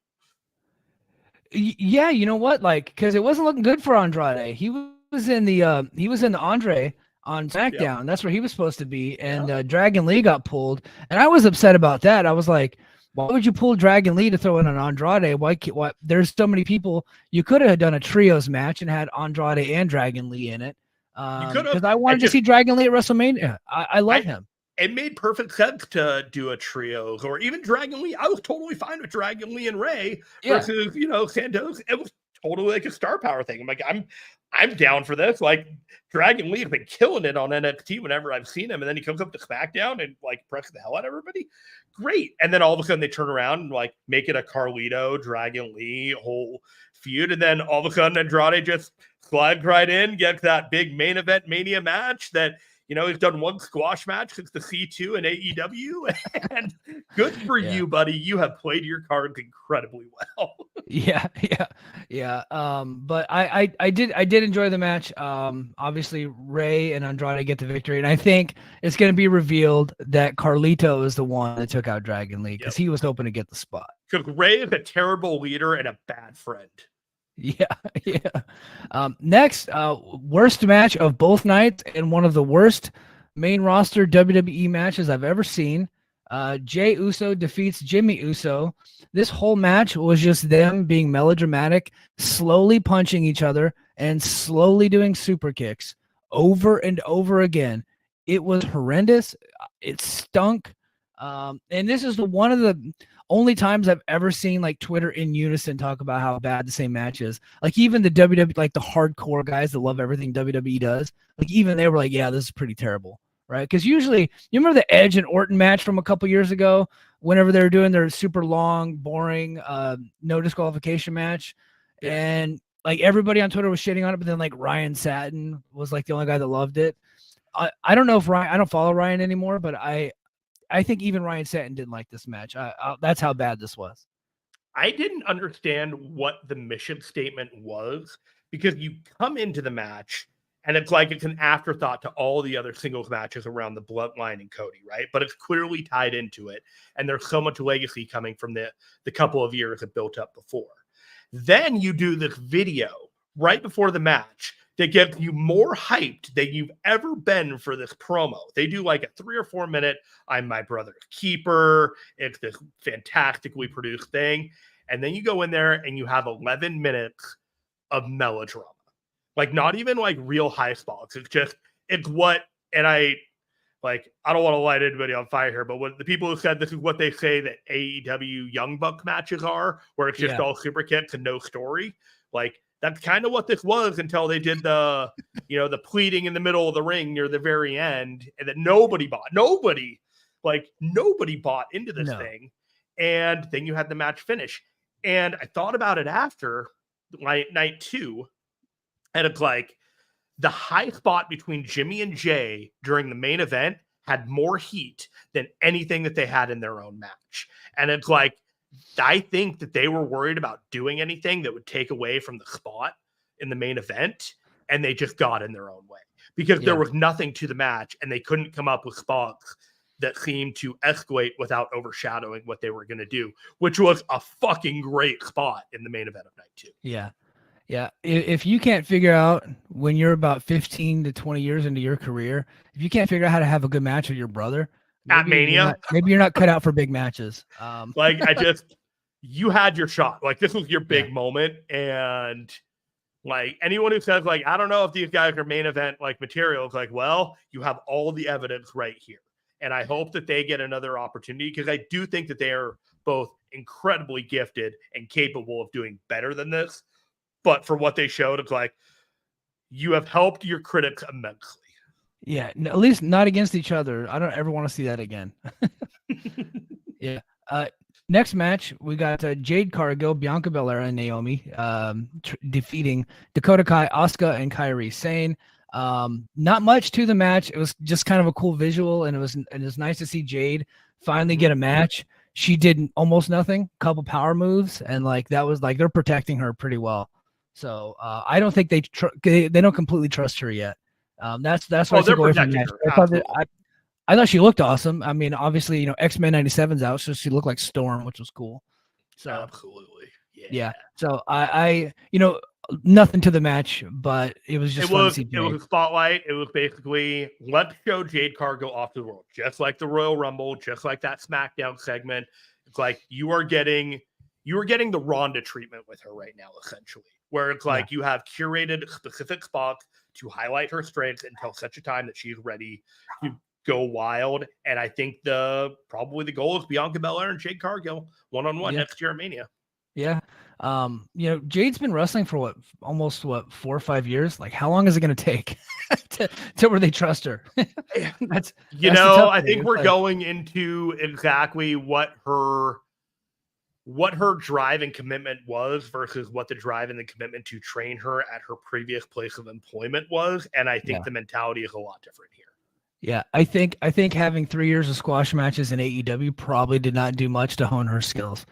Yeah, you know what? Like, because it wasn't looking good for Andrade. He was in the Andre on SmackDown. Yep. That's where he was supposed to be, and Dragon Lee got pulled, and I was upset about that. I was like, why would you pull Dragon Lee to throw in an Andrade? Why? There's so many people. You could have done a trios match and had Andrade and Dragon Lee in it. Because I wanted to see Dragon Lee at WrestleMania. I love him. It made perfect sense to do a trios or even Dragon Lee. I was totally fine with Dragon Lee and Ray versus, Santos. It was totally like a star power thing. I'm like, I'm down for this. Like, Dragon Lee has been killing it on NXT whenever I've seen him. And then he comes up to SmackDown and like presses the hell out of everybody. Great. And then all of a sudden they turn around and like make it a Carlito, Dragon Lee whole feud. And then all of a sudden Andrade just slides right in, gets that big main event Mania match that, he's done one squash match since the C2 and AEW, and good for you, buddy. You have played your cards incredibly well. Yeah. But I did enjoy the match. Obviously Ray and Andrade get the victory, and I think it's going to be revealed that Carlito is the one that took out Dragon Lee because he was hoping to get the spot. Because Ray is a terrible leader and a bad friend. Yeah. Next, worst match of both nights and one of the worst main roster WWE matches I've ever seen. Jey Uso defeats Jimmy Uso. This whole match was just them being melodramatic, slowly punching each other and slowly doing super kicks over and over again. It was horrendous. It stunk. And this is one of the only times I've ever seen like Twitter in unison talk about how bad the same match is. Like even the WWE, like the hardcore guys that love everything WWE does, like even they were like, yeah, this is pretty terrible, right? Because usually, you remember the Edge and Orton match from a couple years ago, whenever they were doing their super long, boring, no disqualification match, and like everybody on Twitter was shitting on it, but then like Ryan Satin was like the only guy that loved it. I don't know if Ryan, I don't follow Ryan anymore, but I think even Ryan Satin didn't like this match. That's how bad this was. I didn't understand what the mission statement was, because you come into the match and it's like it's an afterthought to all the other singles matches around the Bloodline and Cody, right? But it's clearly tied into it, and there's so much legacy coming from the couple of years it built up before. Then you do this video right before the match that gets you more hyped than you've ever been for this promo. They do like a 3 or 4 minute, I'm my brother's keeper. It's this fantastically produced thing. And then you go in there and you have 11 minutes of melodrama. Like not even like real high spots. It's what, and I don't want to light anybody on fire here, but what the people who said this is what they say that AEW Young Buck matches are, where it's just all super kicks and no story. Like, that's kind of what this was until they did the pleading in the middle of the ring near the very end, and that nobody bought into this thing. And then you had the match finish. And I thought about it after night 2, and it's like the high spot between Jimmy and Jay during the main event had more heat than anything that they had in their own match. And it's like, I think that they were worried about doing anything that would take away from the spot in the main event, and they just got in their own way because there was nothing to the match, and they couldn't come up with spots that seemed to escalate without overshadowing what they were going to do, which was a fucking great spot in the main event of night 2. Yeah. Yeah. If you can't figure out when you're about 15 to 20 years into your career, if you can't figure out how to have a good match with your brother, at Mania, maybe you're not cut out for big matches. You had your shot. Like, this was your big moment. And like anyone who says like, I don't know if these guys are main event like material, it's like, well, you have all the evidence right here. And I hope that they get another opportunity, because I do think that they are both incredibly gifted and capable of doing better than this. But for what they showed, it's like, you have helped your critics immensely. Yeah, at least not against each other. I don't ever want to see that again. Yeah. Next match, we got Jade Cargill, Bianca Belair, and Naomi defeating Dakota Kai, Asuka, and Kairi Sane. Not much to the match. It was just kind of a cool visual, and it was nice to see Jade finally get a match. She did almost nothing, couple power moves, and like that was like they're protecting her pretty well. So I don't think they don't completely trust her yet. That's what I took away from the match. I thought she looked awesome. I mean, obviously, X-Men 97's out, so she looked like Storm, which was cool. So absolutely. Yeah. So I nothing to the match, but it was just fun to see Jade. It was a spotlight. It was basically, let's show Jade Cargill off to the world, just like the Royal Rumble, just like that SmackDown segment. It's like you are getting the Ronda treatment with her right now, essentially, where it's like you have curated specific spots to highlight her strengths until such a time that she's ready to go wild. And I think probably the goal is Bianca Belair and Jade Cargill one-on-one next year at Mania. Yeah. Jade's been wrestling for almost 4 or 5 years. Like, how long is it going to take to where they trust her? that's I think we're going into exactly what her drive and commitment was versus what the drive and the commitment to train her at her previous place of employment was. And I think the mentality is a lot different here. Yeah, I think having 3 years of squash matches in AEW probably did not do much to hone her skills.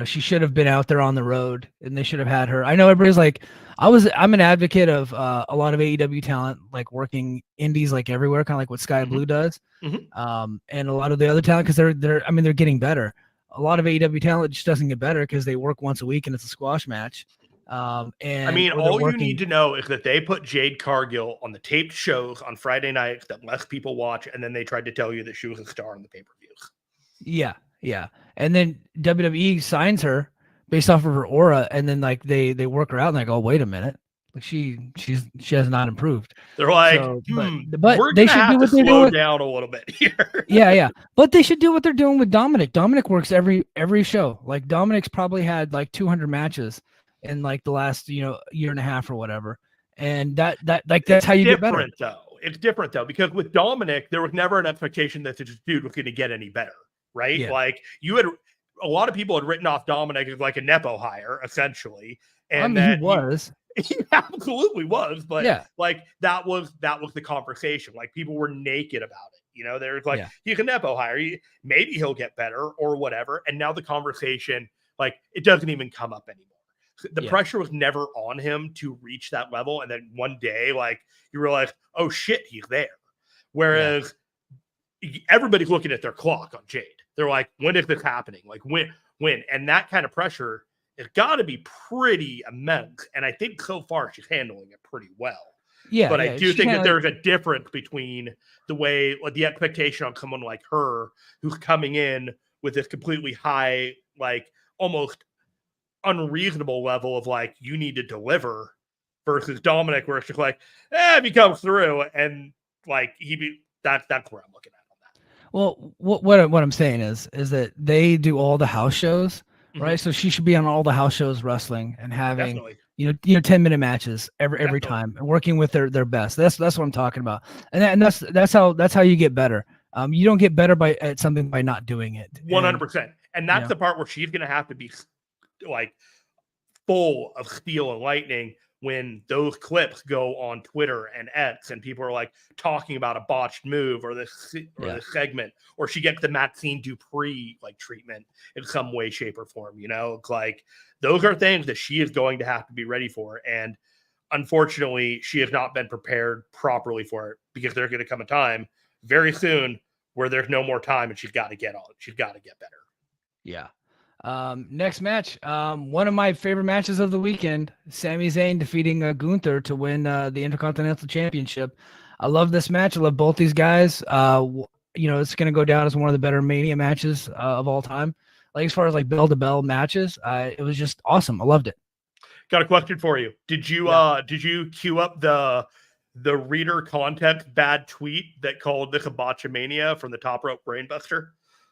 She should have been out there on the road, and they should have had her. I know everybody's like, I'm an advocate of a lot of AEW talent, like working indies like everywhere, kind of like what Sky Blue does. And a lot of the other talent, because they're getting better. A lot of AEW talent just doesn't get better because they work once a week and it's a squash match. And all you need to know is that they put Jade Cargill on the taped shows on Friday nights that less people watch, and then they tried to tell you that she was a star in the pay-per-views. Yeah. And then WWE signs her based off of her aura, and then like they work her out, and like, oh, wait a minute, Like she has not improved. They're like, So, but we're they gonna should do have to what they're slow doing. down a little bit here. Yeah. But they should do what they're doing with Dominic. Dominic works every show. Like Dominic's probably had like 200 matches in like the last year and a half or whatever. And that like that's how you get better. It's different though, because with Dominic, there was never an expectation that this dude was going to get any better, right? Yeah. Like a lot of people had written off Dominic as like a Nepo hire, essentially, and he was. He absolutely was, but yeah, like that was the conversation. Like people were naked about it. There's like he's a Nepo hire, maybe he'll get better or whatever. And now the conversation, like it doesn't even come up anymore. The pressure was never on him to reach that level, and then one day, like you realize, oh shit, he's there. Whereas everybody's looking at their clock on Jade. They're like, when is this happening? Like when? And that kind of pressure, it's got to be pretty immense. And I think so far she's handling it pretty well. Yeah. But I do think that there's a difference between the way, like the expectation on someone like her who's coming in with this completely high, like almost unreasonable level of like, you need to deliver, versus Dominic, where it's just like, if he comes through and like that's where I'm looking at on that. Well, what I'm saying is that they do all the house shows. Right. So she should be on all the house shows wrestling and having, 10-minute matches every time and working with their best. That's what I'm talking about. And that's how you get better. You don't get better at something by not doing it. 100%. And that's the part where she's going to have to be like full of steel and lightning when those clips go on Twitter and X and people are like talking about a botched move or this segment, or she gets the Maxine Dupree like treatment in some way, shape, or form. It's like those are things that she is going to have to be ready for. And unfortunately, she has not been prepared properly for it, because there's going to come a time very soon where there's no more time and she's got to get on. She's got to get better. Yeah. Next match, one of my favorite matches of the weekend, Sami Zayn defeating Gunther to win the Intercontinental Championship. I love this match. I love both these guys. It's going to go down as one of the better Mania matches of all time. Like as far as like bell-to-bell matches, it was just awesome. I loved it. Got a question for you. Did you queue up the reader context bad tweet that called this a botchamania from the Top Rope Brainbuster?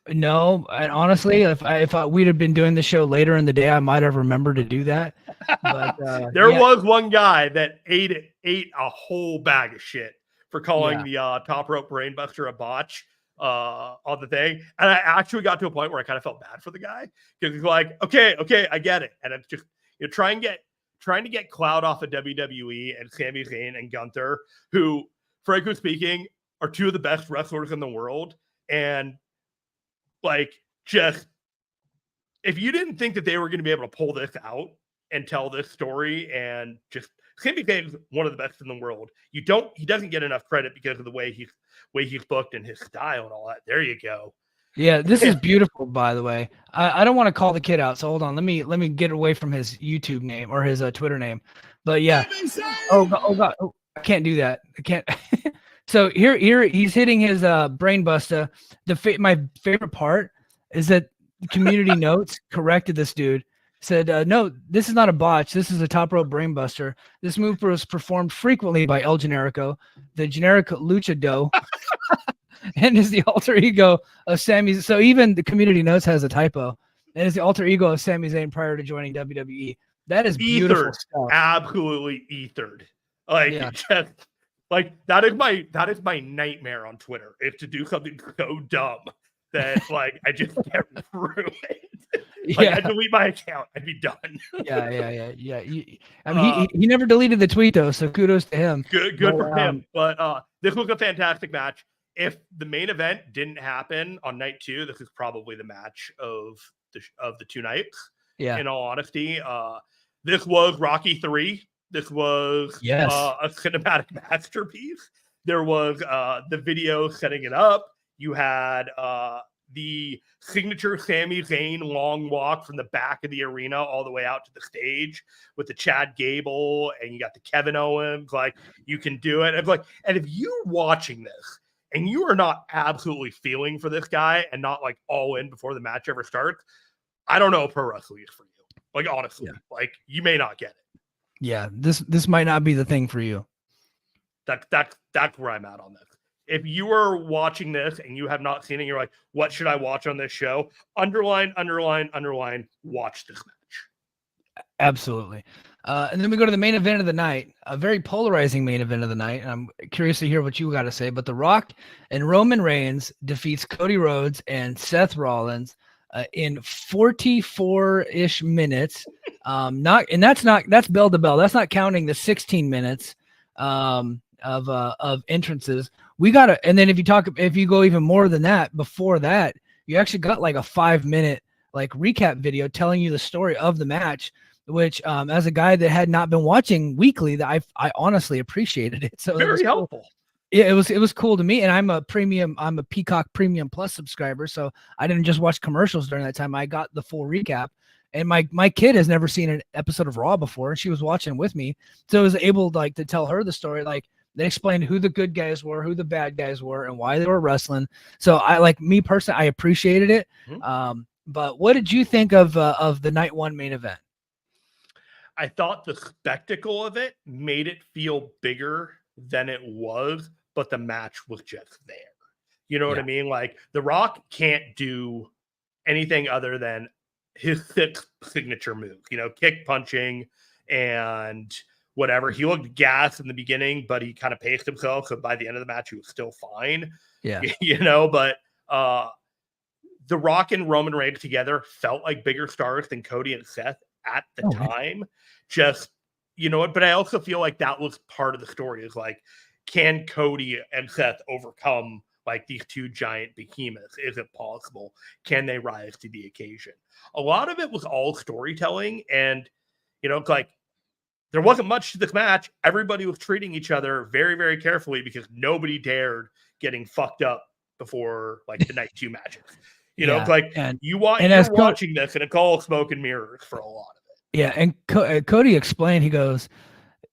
No, and honestly, if we'd have been doing the show later in the day, I might have remembered to do that. But there was one guy that ate a whole bag of shit for calling the Top Rope Brainbuster a botch on the thing, and I actually got to a point where I kind of felt bad for the guy, because he's like, okay, I get it, and it's just trying to get clout off of WWE and Sami Zayn and Gunther, who, frankly speaking, are two of the best wrestlers in the world, and like, just if you didn't think that they were going to be able to pull this out and tell this story, and just Sami Zayn is one of the best in the world. He doesn't get enough credit because of the way he's booked and his style and all that. There you go. Yeah, this is beautiful, by the way. I don't want to call the kid out, so hold on. Let me get away from his YouTube name or his Twitter name. But yeah. Oh God. Oh, I can't do that. I can't. So here he's hitting his brain buster. My favorite part is that Community Notes corrected this dude. Said, no, this is not a botch. This is a Top Rope brain buster. This move was performed frequently by El Generico, the generic luchador, and is the alter ego of Sami. So even the Community Notes has a typo, and is the alter ego of Sami Zayn prior to joining WWE. That is beautiful stuff. Absolutely ethered. Just like that is my nightmare on Twitter, is to do something so dumb that like I just get ruined. I delete my account, I'd be done. Yeah. I mean, he never deleted the tweet though, so kudos to him. Good for him. But this was a fantastic match. If the main event didn't happen on night 2, this is probably the match of the 2 nights. Yeah. In all honesty, this was Rocky 3. This was a cinematic masterpiece. There was the video setting it up. You had the signature Sami Zayn long walk from the back of the arena all the way out to the stage with the Chad Gable, and you got the Kevin Owens. Like, you can do it. It's like, and if you're watching this and you are not absolutely feeling for this guy and not like all in before the match ever starts, I don't know if pro wrestling is for you. Like, honestly, like you may not get it. Yeah, this might not be the thing for you. That's where I'm at on this. If you are watching this and you have not seen it, you're like, what should I watch on this show? Underline, watch this match. Absolutely. And then we go to the main event of the night, a very polarizing main event of the night. And I'm curious to hear what you got to say. But The Rock and Roman Reigns defeats Cody Rhodes and Seth Rollins in 44-ish minutes. That's bell to bell. That's not counting the 16 minutes of entrances. And then if you go even more than that, before that, you actually got like a 5-minute like recap video telling you the story of the match, which as a guy that had not been watching weekly, that I honestly appreciated it. So very it was helpful. Cool. Yeah, it was cool to me. And I'm a Peacock Premium Plus subscriber. So I didn't just watch commercials during that time. I got the full recap. And my kid has never seen an episode of Raw before, and she was watching with me. So I was able like to tell her the story. Like they explained who the good guys were, who the bad guys were, and why they were wrestling. So I like me personally, I appreciated it. Mm-hmm. But what did you think of the night one main event? I thought the spectacle of it made it feel bigger than it was, but the match was just there. You know what I mean? Like The Rock can't do anything other than his signature move, kick punching and whatever. He looked gassed in the beginning, but he kind of paced himself. So by the end of the match, he was still fine. Yeah. But The Rock and Roman Reigns together felt like bigger stars than Cody and Seth at the time. Just, but I also feel like that was part of the story is like, can Cody and Seth overcome like these two giant behemoths? Is it possible? Can they rise to the occasion? A lot of it was all storytelling. And, like there wasn't much to this match. Everybody was treating each other very, very carefully because nobody dared getting fucked up before like the night 2 matches. You're watching this and it's all smoke and mirrors for a lot of it. Yeah. And Cody explained, he goes,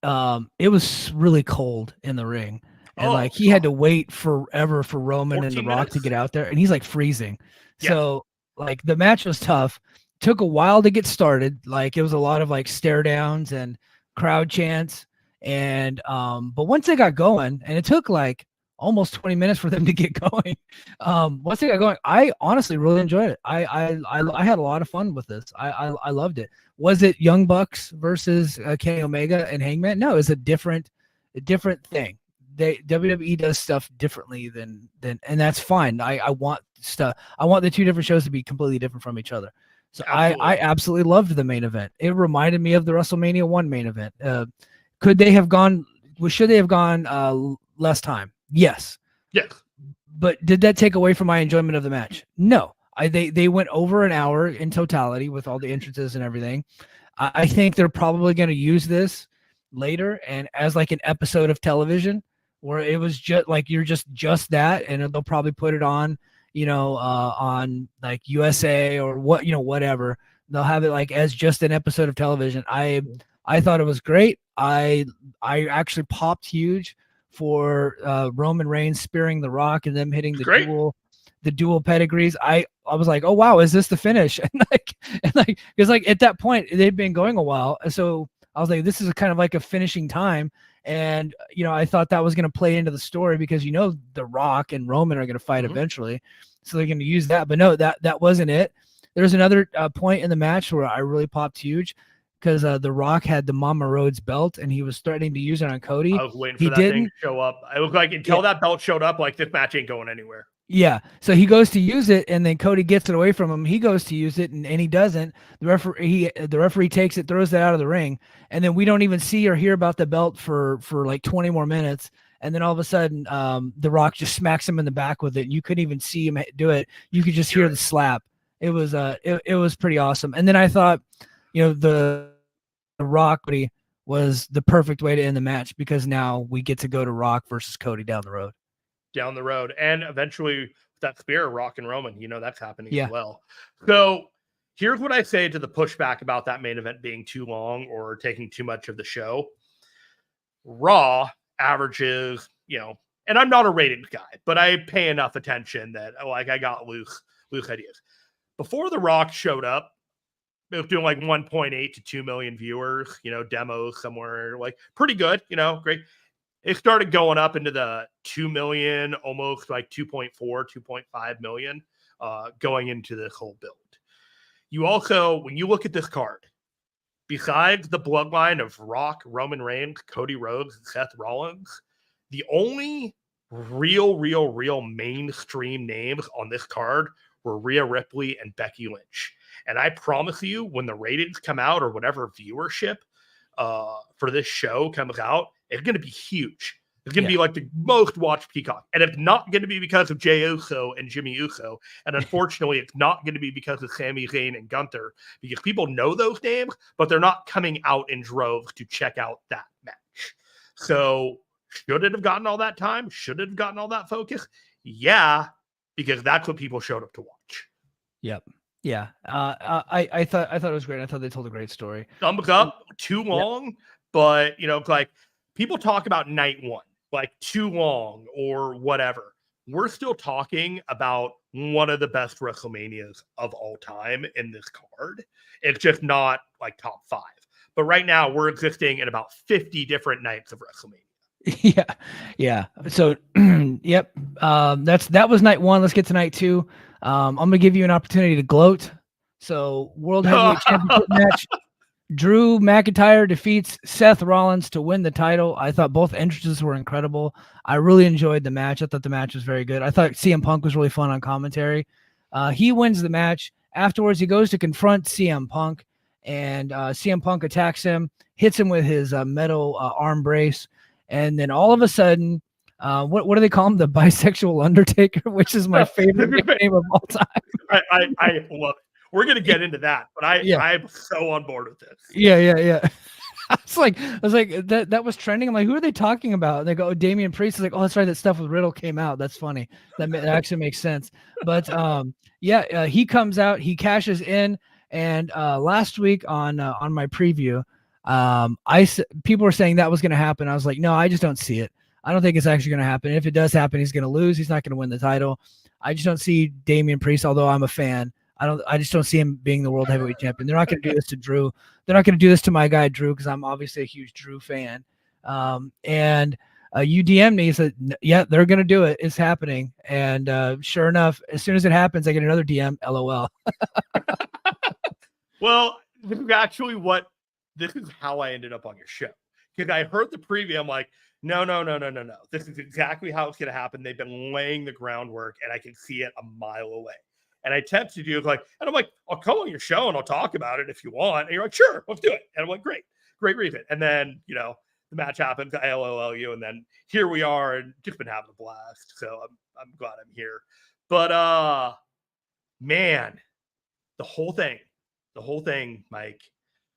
it was really cold in the ring. And he had to wait forever for Roman and The Rock to get out there. And he's like freezing. Yeah. So like the match was tough. Took a while to get started. Like it was a lot of like stare downs and crowd chants. And but once they got going, and it took like almost 20 minutes for them to get going. Once they got going, I honestly really enjoyed it. I had a lot of fun with this. I loved it. Was it Young Bucks versus Kenny Omega and Hangman? No, it's a different thing. WWE does stuff differently than and that's fine. I want the two different shows to be completely different from each other. So I absolutely loved the main event. It reminded me of the WrestleMania 1 main event. Should they have gone less time? Yes. Yes. But did that take away from my enjoyment of the match? No. They went over an hour in totality with all the entrances and everything. I think they're probably going to use this later and as like an episode of television where it was just like you're just that, and they'll probably put it on, on like USA or whatever. They'll have it like as just an episode of television. I thought it was great. I actually popped huge for Roman Reigns spearing The Rock and them hitting the dual pedigrees. I was like, oh wow, is this the finish? And because like at that point they'd been going a while, so I was like, this is kind of like a finishing time. And I thought that was going to play into the story because The Rock and Roman are going to fight eventually, so they're going to use that. But no, that wasn't it. There's another point in the match where I really popped huge because The Rock had the Mama Rhodes belt and he was threatening to use it on Cody. I was waiting for that thing to show up. I was like, until that belt showed up, like this match ain't going anywhere. Yeah. So he goes to use it and then Cody gets it away from him. He goes to use it and he doesn't. The referee takes it, throws it out of the ring. And then we don't even see or hear about the belt for like 20 more minutes. And then all of a sudden, The Rock just smacks him in the back with it. You couldn't even see him do it. You could just hear the slap. It was it was pretty awesome. And then I thought, the Rock was the perfect way to end the match because now we get to go to Rock versus Cody down the road. And eventually that spear, Rock and Roman, that's happening as well. So here's what I say to the pushback about that main event being too long or taking too much of the show. Raw averages, and I'm not a ratings guy, but I pay enough attention that like I got loose ideas. Before The Rock showed up, it was doing like 1.8 to 2 million viewers, demos somewhere, like pretty good, great. It started going up into the 2 million, almost like 2.4, 2.5 million, going into this whole build. You also, when you look at this card, besides the bloodline of Rock, Roman Reigns, Cody Rhodes, and Seth Rollins, the only real mainstream names on this card were Rhea Ripley and Becky Lynch. And I promise you, when the ratings come out or whatever viewership for this show comes out, it's going to be huge. It's going to be like the most watched Peacock. And it's not going to be because of Jey Uso and Jimmy Uso. And unfortunately, it's not going to be because of Sami Zayn and Gunther, because people know those names, but they're not coming out in droves to check out that match. So should it have gotten all that time? Should it have gotten all that focus? Yeah, because that's what people showed up to watch. Yep. Yeah. I thought it was great. I thought they told a great story. Thumbs up, too long, but like people talk about night one, like too long or whatever. We're still talking about one of the best WrestleManias of all time in this card. It's just not like top 5. But right now we're existing in about 50 different nights of WrestleMania. Yeah. So, yep. That was night 1. Let's get to night 2. I'm gonna give you an opportunity to gloat. So, World Heavyweight Championship match. Drew McIntyre defeats Seth Rollins to win the title. I thought both entrances were incredible. I really enjoyed the match. I thought the match was very good. I thought CM Punk was really fun on commentary. He wins the match. Afterwards, he goes to confront CM Punk, and CM Punk attacks him, hits him with his metal arm brace, and then all of a sudden, what do they call him? The bisexual Undertaker, which is my favorite nickname of all time. I love it. We're going to get into that, but I'm so on board with this. Yeah. I was like, that was trending. I'm like, who are they talking about? And they go, Damian Priest. Is like, oh, that's right. That stuff with Riddle came out. That's funny. That actually makes sense. But he comes out, he cashes in. And last week on my preview, people were saying that was going to happen. I was like, no, I just don't see it. I don't think it's actually going to happen. If it does happen, he's going to lose. He's not going to win the title. I just don't see Damian Priest, although I'm a fan. I just don't see him being the world heavyweight champion. They're not going to do this to Drew. They're not going to do this to my guy Drew, because I'm obviously a huge Drew fan. And you DM'd me. He said, yeah, they're going to do it. It's happening. And sure enough, as soon as it happens, I get another DM. LOL. Well, this is how I ended up on your show, because I heard the preview. I'm like, no. This is exactly how it's going to happen. They've been laying the groundwork, and I can see it a mile away. And I texted you, and I'm like, I'll come on your show and I'll talk about it if you want. And you're like, sure, let's do it. And I'm like, great reason. And then, the match happens. I LOL you. And then here we are, and just been having a blast. So I'm glad I'm here. But, man, the whole thing, Mike,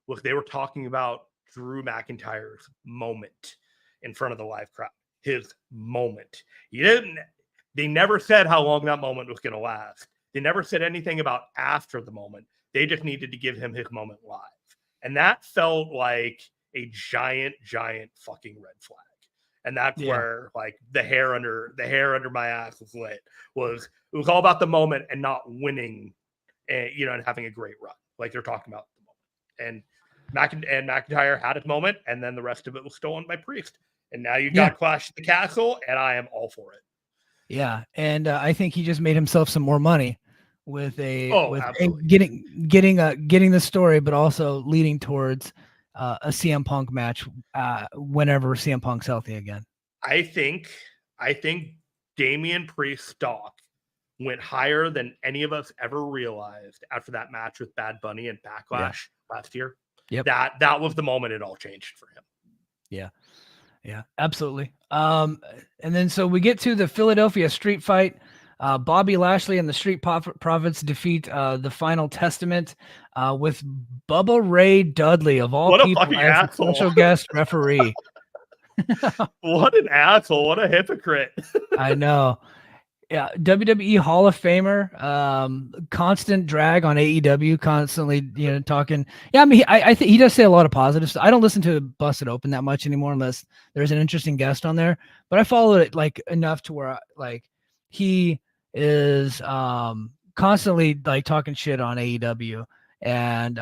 was they were talking about Drew McIntyre's moment in front of the live crowd, his moment. They never said how long that moment was going to last. They never said anything about after the moment. They just needed to give him his moment live. And that felt like a giant fucking red flag. And that's where like the hair under my ass was lit. It was all about the moment and not winning and having a great run. Like they're talking about the moment. And McIntyre had his moment, and then the rest of it was stolen by Priest. And now you've got Clash at the Castle, and I am all for it. Yeah, and I think he just made himself some more money with getting the story, but also leading towards a CM Punk match whenever CM Punk's healthy again. I think Damian Priest's stock went higher than any of us ever realized after that match with Bad Bunny and Backlash last year. Yep. That was the moment it all changed for him. Yeah, absolutely. And then so we get to the Philadelphia street fight. Bobby Lashley and the Street Profits defeat the Final Testament with Bubba Ray Dudley, of all people, as a special guest referee. What an asshole. What a hypocrite. I know. Yeah, WWE Hall of Famer, constant drag on AEW, constantly, talking. Yeah, I mean, I think he does say a lot of positives. I don't listen to Busted Open that much anymore unless there's an interesting guest on there. But I follow it like enough to where he is constantly like talking shit on AEW, and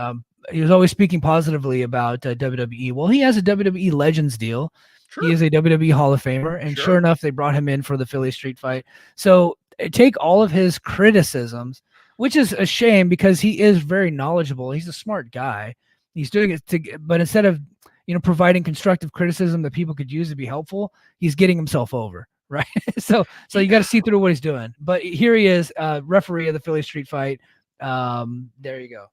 he was always speaking positively about WWE. Well, he has a WWE Legends deal. Sure. He is a WWE Hall of Famer, and Sure. sure enough, they brought him in for the Philly Street Fight. So take all of his criticisms, which is a shame because he is very knowledgeable. He's a smart guy. He's doing it but instead of providing constructive criticism that people could use to be helpful, he's getting himself over, right? so you got to see through what he's doing. But here he is, referee of the Philly Street Fight. There you go.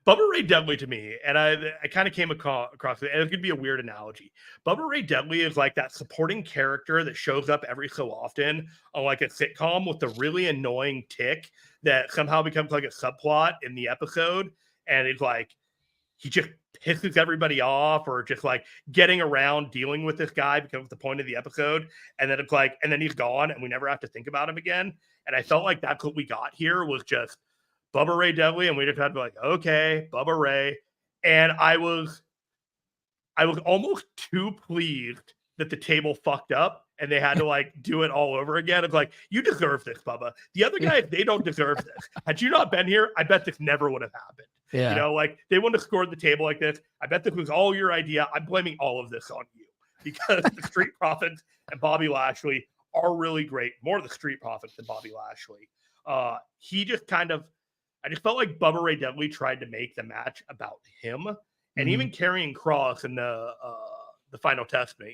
Bubba Ray Dudley to me, and I kind of came across it, and it's going to be a weird analogy. Bubba Ray Dudley is like that supporting character that shows up every so often on like a sitcom with the really annoying tick that somehow becomes like a subplot in the episode, and it's like he just pisses everybody off, or just like getting around dealing with this guy becomes the point of the episode, and then it's like, and then he's gone, and we never have to think about him again. And I felt like that's what we got here, was just Bubba Ray Dudley, and we just had to be like, okay, Bubba Ray. And I was almost too pleased that the table fucked up and they had to like do it all over again. It's like, you deserve this, Bubba. The other guys, they don't deserve this. Had you not been here, I bet this never would have happened. Yeah. Like they wouldn't have scored the table like this. I bet this was all your idea. I'm blaming all of this on you because the Street Profits and Bobby Lashley are really great. More the Street Profits than Bobby Lashley. He just kind of, I just felt like Bubba Ray Dudley tried to make the match about him, and even carrying Cross in the Final Testament,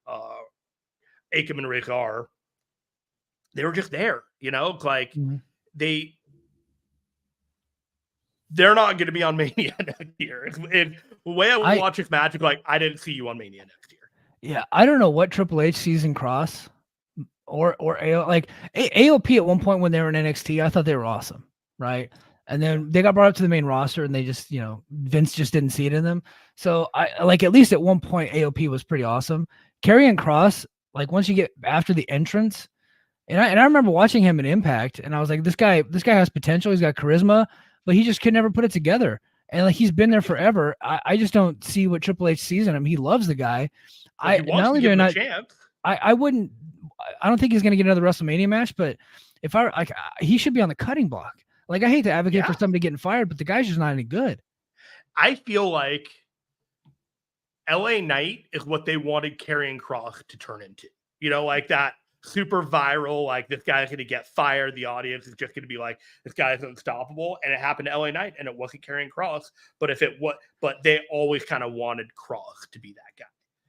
Akam and Rezar, they were just there, like they're not going to be on Mania next year. The way I would watch this match, like I didn't see you on Mania next year. Yeah, I don't know what Triple H sees in Cross or AOP at one point when they were in NXT. I thought they were awesome. Right. And then they got brought up to the main roster and they just, Vince just didn't see it in them. So I like, at least at one point, AOP was pretty awesome. Karrion Kross, like once you get after the entrance, and I remember watching him in Impact and I was like, this guy has potential. He's got charisma, but he just could never put it together. And like, he's been there forever. I just don't see what Triple H sees in him. He loves the guy. I don't think he's going to get another WrestleMania match, but he should be on the cutting block. Like, I hate to advocate for somebody getting fired, but the guy's just not any good. I feel like LA Knight is what they wanted Karrion Kross to turn into. Like that super viral, like this guy's going to get fired. The audience is just going to be like, this guy's unstoppable. And it happened to LA Knight, and it wasn't Karrion Kross. But but they always kind of wanted Kross to be that guy.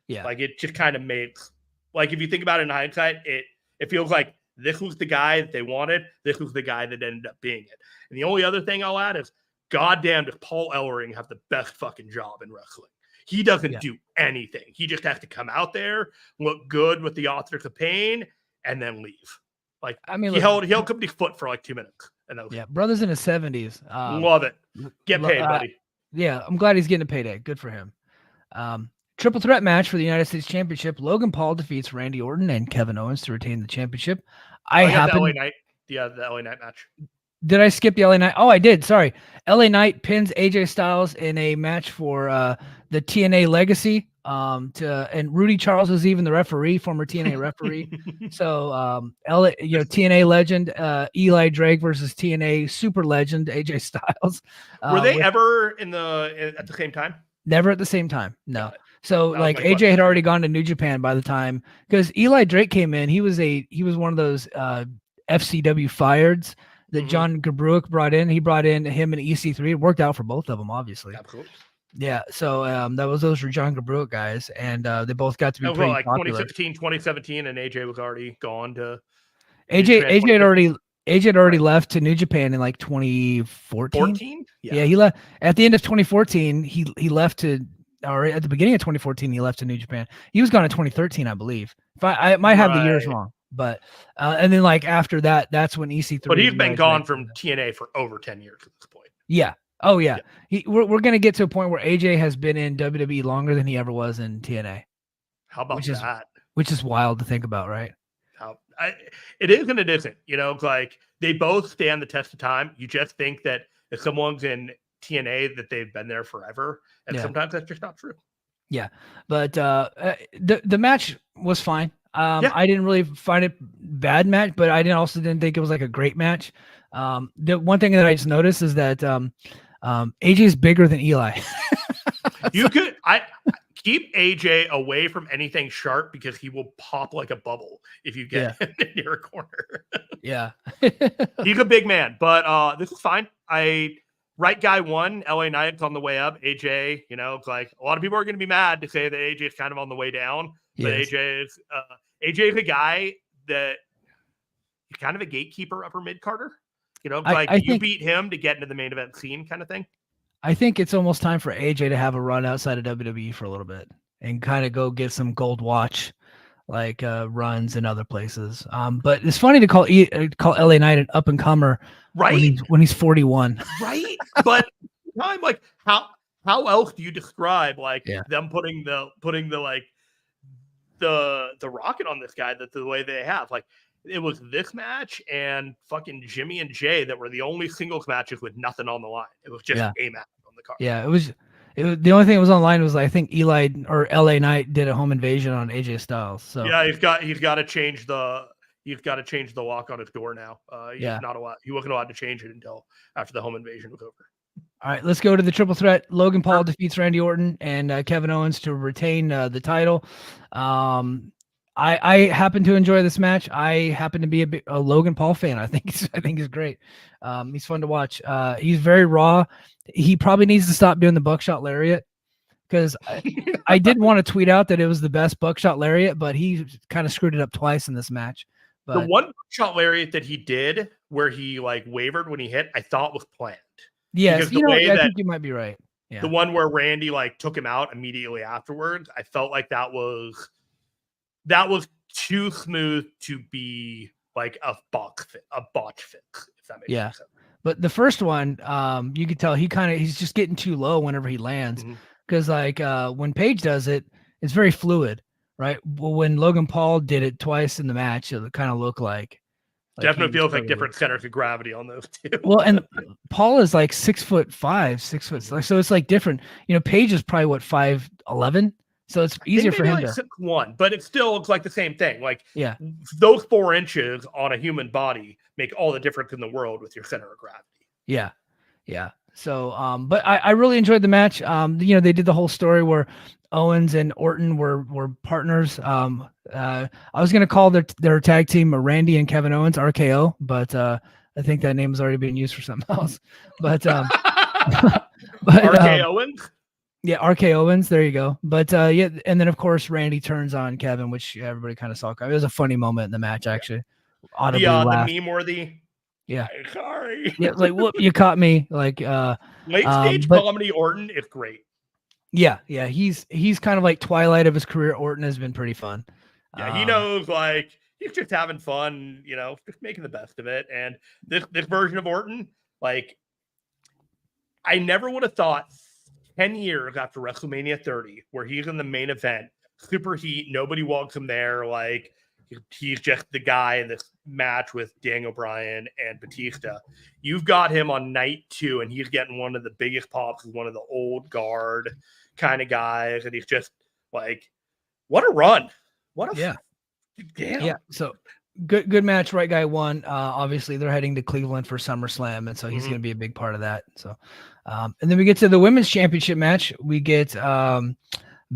Yeah. Like it just kind of makes, like if you think about it in hindsight, it feels like this was the guy that they wanted. This was the guy that ended up being it. And the only other thing I'll add is, goddamn, does Paul Ellering have the best fucking job in wrestling? He doesn't do anything. He just has to come out there, look good with the Authors of Pain, and then leave. Like, I mean, he held somebody's foot for like 2 minutes. And that was brother's in his 70s. Love it. Get paid, buddy. Yeah, I'm glad he's getting a payday. Good for him. Triple threat match for the United States Championship. Logan Paul defeats Randy Orton and Kevin Owens to retain the championship. The LA Knight match. Did I skip the LA Knight? Oh, I did. Sorry. LA Knight pins AJ Styles in a match for the TNA Legacy. And Rudy Charles was even the referee, former TNA referee. So TNA legend Eli Drake versus TNA super legend AJ Styles. Were they ever at the same time? Never at the same time. No. So like AJ had already gone to New Japan by the time, because Eli Drake came in. He was one of those FCW fireds that John Gabruik brought in. He brought in him and EC3. It worked out for both of them, obviously. Absolutely. Yeah. So those were John Gabruik guys, and they both got to be pretty like popular. 2016, 2017, and AJ was already gone to. AJ had already left to New Japan in like 2014. Yeah, he left at the end of 2014. He left to. Or at the beginning of 2014, he left to New Japan. He was gone in 2013, I believe. If I might have the years wrong, but and then like after that, that's when EC3. But he's been gone from TNA for over 10 years at this point. Yeah. Oh yeah. We're gonna get to a point where AJ has been in WWE longer than he ever was in TNA. How about that? Which is wild to think about, right? It is and it isn't. Like they both stand the test of time. You just think that if someone's in TNA that they've been there forever, and sometimes that's just not true. Yeah, but the match was fine. I didn't really find it bad match, but I didn't think it was like a great match. The one thing that I just noticed is that AJ is bigger than Eli. You could keep AJ away from anything sharp because he will pop like a bubble if you get him near a corner. Yeah. He's a big man, but this is fine. Right guy won. LA Knight's on the way up. AJ, it's like a lot of people are going to be mad to say that AJ is kind of on the way down. But AJ is a guy that he's kind of a gatekeeper upper mid Carter. I think, beat him to get into the main event scene kind of thing. I think it's almost time for AJ to have a run outside of WWE for a little bit and kind of go get some gold watch runs in other places. But it's funny to call LA Knight an up and comer, right? When he's 41, right? But I'm like, how else do you describe them putting the rocket on this guy that the way they have? Like, it was this match and fucking Jimmy and Jay that were the only singles matches with nothing on the line. It was just a match on the card. Yeah, it was the only thing that was online was I think Eli or LA Knight did a home invasion on AJ Styles. So yeah, he's got to change the lock on his door now. He wasn't allowed to change it until after the home invasion was over. All right, let's go to the triple threat. Logan Paul defeats Randy Orton and Kevin Owens to retain the title. I happen to enjoy this match. I happen to be a Logan Paul fan. I think he's great. He's fun to watch. He's very raw. He probably needs to stop doing the buckshot lariat because I did want to tweet out that it was the best buckshot lariat, but he kind of screwed it up twice in this match. But the one buckshot lariat that he did where he wavered when he hit, I thought was planned. Yes, I think you might be right. Yeah. The one where Randy took him out immediately afterwards, I felt like that was too smooth to be a botch fix, if that makes sense. But the first one, you could tell he's just getting too low whenever he lands. Because when Paige does it, it's very fluid, right? Well, when Logan Paul did it twice in the match, it kind of looked like definitely feels like different centers of gravity on those two. Well, and Paul is 6'5", 6 foot, so it's different. Paige is probably what 5'11". So it's easier for him to 6'1", but it still looks like the same thing. Those 4 inches on a human body make all the difference in the world with your center of gravity. Yeah. So, but I really enjoyed the match. They did the whole story where Owens and Orton were partners. I was gonna call their tag team Randy and Kevin Owens RKO, but I think that name has already been used for something else. But RK Owens. Yeah, RK Owens. There you go. But and then of course Randy turns on Kevin, which everybody kind of saw. It was a funny moment in the match, actually. Audibly laughed. The meme-worthy. Yeah. Sorry. Yeah, whoop, you caught me. Late stage comedy Orton is great. Yeah. He's kind of twilight of his career. Orton has been pretty fun. Yeah, he knows he's just having fun, just making the best of it. And this version of Orton, I never would have thought 10 years after WrestleMania 30, where he's in the main event, super heat, nobody wants him there. He's just the guy in this match with Daniel Bryan and Batista. You've got him on night 2, and he's getting one of the biggest pops with one of the old guard kind of guys. And he's just what a run. Damn. Yeah. So good match. Right guy won. Obviously, they're heading to Cleveland for SummerSlam, and so he's going to be a big part of that. So, and then we get to the women's championship match. We get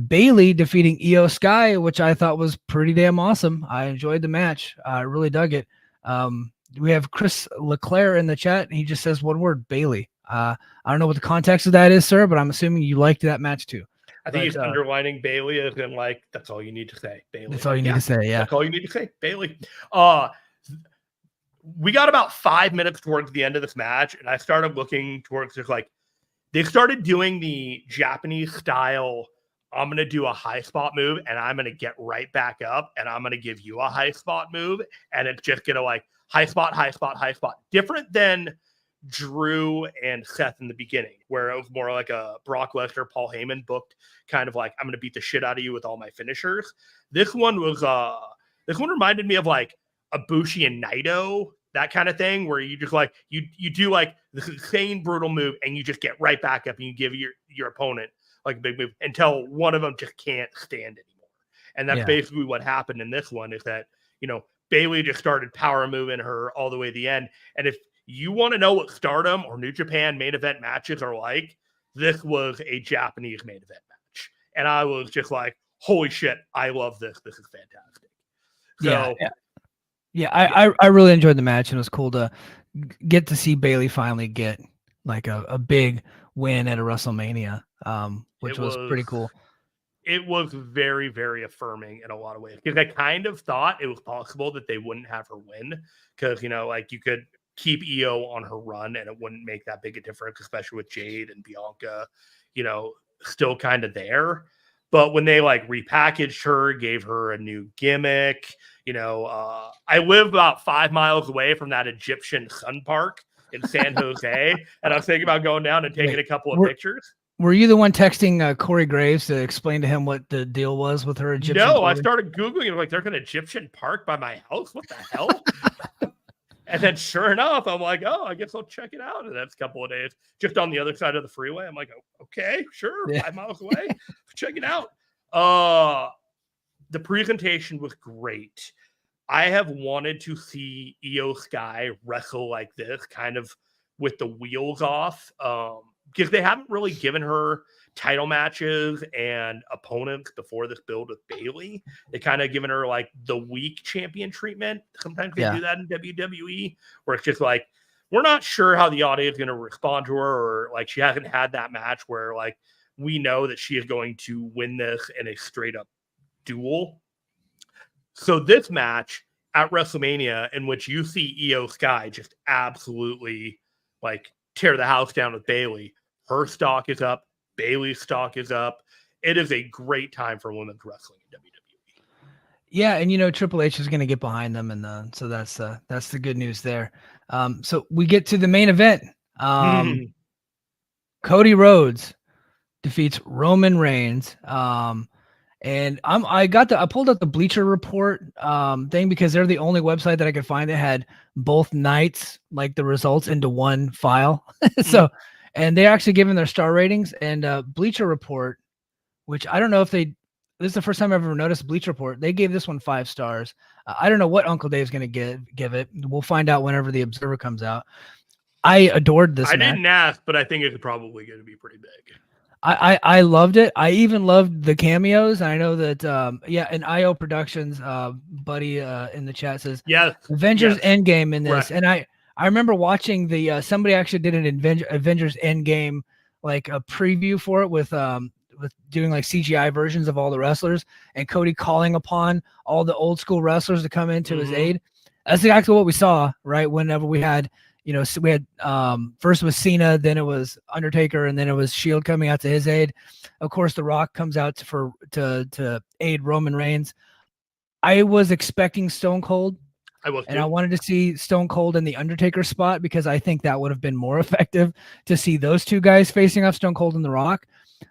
Bayley defeating Io Sky, which I thought was pretty damn awesome. I enjoyed the match. I really dug it. We have Chris Leclerc in the chat, and he just says one word, Bayley. I don't know what the context of that is, sir, but I'm assuming you liked that match too. I think he's underlining Bayley as in that's all you need to say, Bayley. That's all you need to say, yeah. That's all you need to say, Bayley. We got about 5 minutes towards the end of this match, and I started looking towards they started doing the Japanese style. I'm going to do a high spot move, and I'm going to get right back up, and I'm going to give you a high spot move, and it's just going to high spot, high spot, high spot. Different than Drew and Seth in the beginning, where it was more like a Brock Lesnar, Paul Heyman booked kind of I'm going to beat the shit out of you with all my finishers. This one reminded me of Ibushi and Naito, that kind of thing, where you just you do this insane brutal move, and you just get right back up and you give your opponent a big move until one of them just can't stand anymore. And that's basically what happened in this one is that, Bailey just started power moving her all the way to the end. And if you want to know what Stardom or New Japan main event matches are like, this was a Japanese main event match. And I was just like, holy shit, I love this. This is fantastic. So, I really enjoyed the match, and it was cool to get to see Bailey finally get like a big win at a WrestleMania, which was pretty cool. It was very, very affirming in a lot of ways because I kind of thought it was possible that they wouldn't have her win because, you could keep Io on her run and it wouldn't make that big a difference, especially with Jade and Bianca, still kind of there. But when they repackaged her, gave her a new gimmick, I live about 5 miles away from that Egyptian sun park in San Jose. And I was thinking about going down and taking a couple of pictures. Were you the one texting Corey Graves to explain to him what the deal was with her Egyptian? No, I started Googling it. There's an Egyptian park by my house. What the hell? And then sure enough, I'm like, oh, I guess I'll check it out. And that's a couple of days just on the other side of the freeway. I'm like, oh, okay, sure. 5 miles away. Check it out. The presentation was great. I have wanted to see Io Sky wrestle like this, kind of with the wheels off. Because they haven't really given her title matches and opponents before this build with Bailey. They kind of given her the weak champion treatment. Sometimes they do that in WWE, where it's just we're not sure how the audience is going to respond to her, or she hasn't had that match where we know that she is going to win this in a straight up duel. So this match at WrestleMania, in which you see Io Sky just absolutely tear the house down with Bailey. Her stock is up. Bailey's stock is up. It is a great time for women's wrestling in WWE. Yeah, and Triple H is going to get behind them, and so that's the good news there. So we get to the main event. Cody Rhodes defeats Roman Reigns. And I pulled up the Bleacher Report thing because they're the only website that I could find that had both nights, the results into one file. So. And they're actually giving their star ratings, and Bleacher Report, which I don't know if this is the first time I've ever noticed Bleacher Report. They gave this one 5 stars. I don't know what Uncle Dave's going to give it. We'll find out whenever the Observer comes out. I adored this match. Didn't ask, but I think it's probably going to be pretty big. I loved it. I even loved the cameos. I know that, and IO Productions, buddy in the chat says, Avengers Endgame in this. Right. And I remember watching the somebody actually did an Avengers Endgame a preview for it with doing CGI versions of all the wrestlers and Cody calling upon all the old school wrestlers to come into his aid. That's exactly what we saw, right? Whenever we had first it was Cena, then it was Undertaker, and then it was Shield coming out to his aid. Of course, The Rock comes out to aid Roman Reigns. I was expecting Stone Cold. I wanted to see Stone Cold in the Undertaker spot because I think that would have been more effective to see those two guys facing off, Stone Cold and The Rock.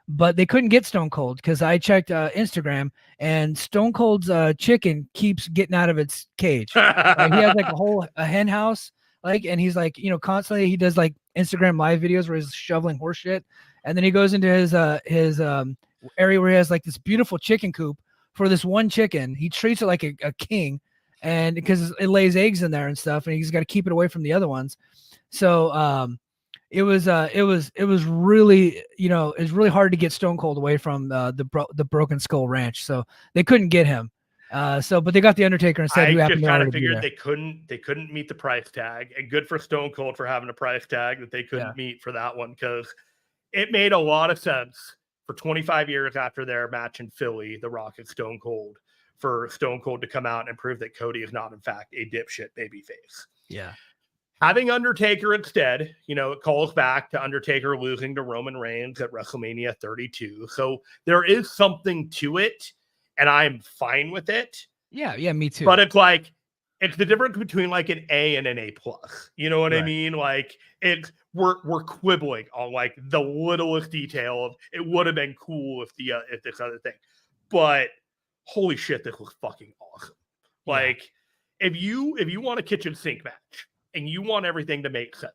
But they couldn't get Stone Cold because I checked Instagram and Stone Cold's chicken keeps getting out of its cage. He has a hen house, and he's constantly he does Instagram live videos where he's shoveling horse shit, and then he goes into his area where he has this beautiful chicken coop for this one chicken. He treats it like a king. And because it lays eggs in there and stuff, and he's got to keep it away from the other ones. So it was really, it was really hard to get Stone Cold away from the Broken Skull Ranch. So they couldn't get him. But they got the Undertaker instead. I just kind of figured they couldn't meet the price tag, and good for Stone Cold for having a price tag that they couldn't meet for that one, because it made a lot of sense for 25 years after their match in Philly, The Rock and Stone Cold, for Stone Cold to come out and prove that Cody is not, in fact, a dipshit babyface. Yeah. Having Undertaker instead, it calls back to Undertaker losing to Roman Reigns at WrestleMania 32. So there is something to it, and I'm fine with it. Yeah, me too. But it's it's the difference between an A and an A plus. You know what I mean? We're quibbling on the littlest detail of it would have been cool if this other thing. But holy shit, this was fucking awesome. If you want a kitchen sink match and you want everything to make sense,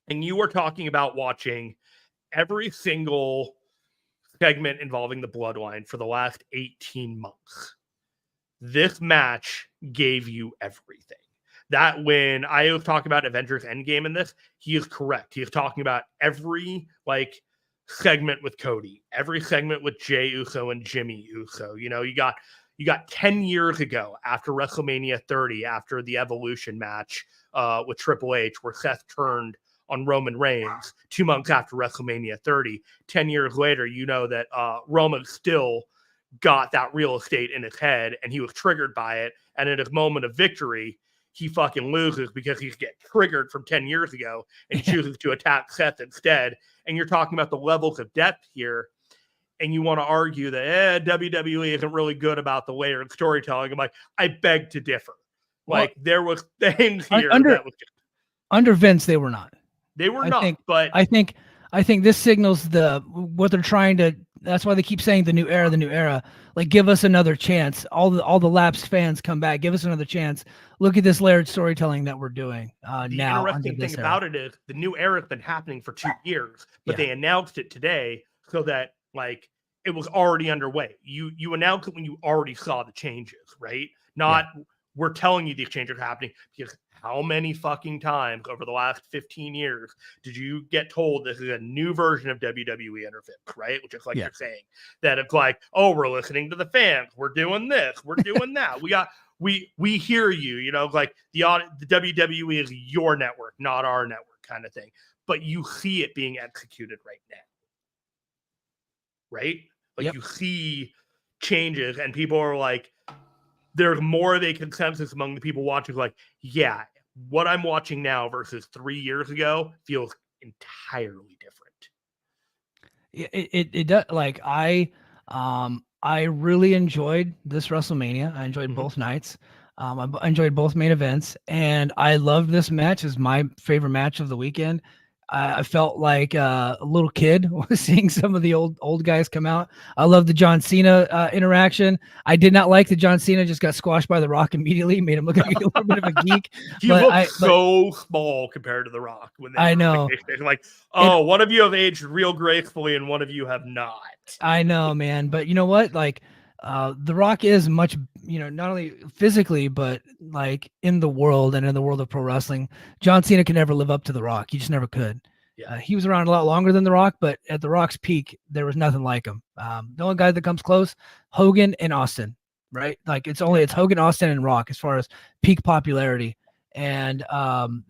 and you are talking about watching every single segment involving the bloodline for the last 18 months. This match gave you everything. That when I was talking about Avengers Endgame in this, he is correct. He is talking about every segment with Cody, every segment with Jey Uso and Jimmy Uso. You got 10 years ago after WrestleMania 30, after the Evolution match with Triple H, where Seth turned on Roman Reigns 2 months after WrestleMania 30. 10 years later, that Roman still got that real estate in his head and he was triggered by it. And in his moment of victory, he fucking loses because he's get triggered from 10 years ago and chooses to attack Seth instead. And you're talking about the levels of depth here. And you want to argue that WWE isn't really good about the layered storytelling. I'm like, I beg to differ. There was things here that was just, under Vince, they were not. They were not, but I think this signals what they're trying to. That's why they keep saying the new era. Like, give us another chance. All the lapsed fans come back. Give us another chance. Look at this layered storytelling that we're doing now. The interesting thing about it is the new era has been happening for 2 years, but they announced it today so that it was already underway. You announced it when you already saw the changes, right? Not we're telling you these changes are happening, because how many fucking times over the last 15 years did you get told this is a new version of WWE under Vince, right? Which is you're saying that it's oh, we're listening to the fans. We're doing this. We're doing that. We hear you, the WWE is your network, not our network kind of thing. But you see it being executed right now. Right? You see changes and people are there's more of a consensus among the people watching, what I'm watching now versus 3 years ago feels entirely different. It does. I really enjoyed this WrestleMania. I enjoyed both nights. I enjoyed both main events, and I loved this match. It's my favorite match of the weekend. I felt like a little kid seeing some of the old guys come out. I love the John Cena interaction. I did not like that John Cena just got squashed by The Rock immediately, made him look like a little bit of a geek. He looked so small compared to The Rock. I know. One of you have aged real gracefully and one of you have not. I know, man. But you know what? The Rock is much, not only physically, but in the world and in the world of pro wrestling, John Cena can never live up to The Rock. He just never could. Yeah. He was around a lot longer than The Rock, but at The Rock's peak, there was nothing like him. The only guy that comes close, Hogan and Austin, right? It's Hogan, Austin, and Rock as far as peak popularity. And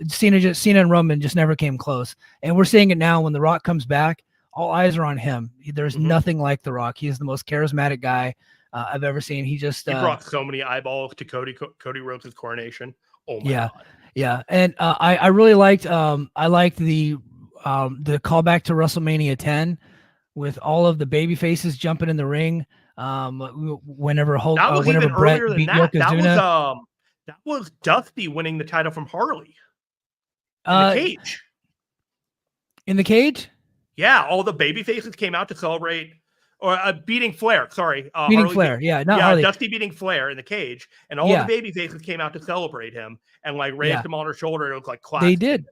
Cena and Roman just never came close. And we're seeing it now when The Rock comes back. All eyes are on him. There's nothing like The Rock. He is the most charismatic guy I've ever seen. He brought so many eyeballs to Cody Rhodes' coronation. Oh my God. Yeah. And I really liked the callback to WrestleMania 10 with all of the baby faces jumping in the ring. Whenever Brett beat Yokozuna. That was Dusty winning the title from Harley in the cage. In the cage? Yeah, all the baby faces came out to celebrate. Or beating Flair, sorry. Beating Harley Flair, Harley. Dusty beating Flair in the cage, and all the baby faces came out to celebrate him and raised him on her shoulder. It was classic. They did.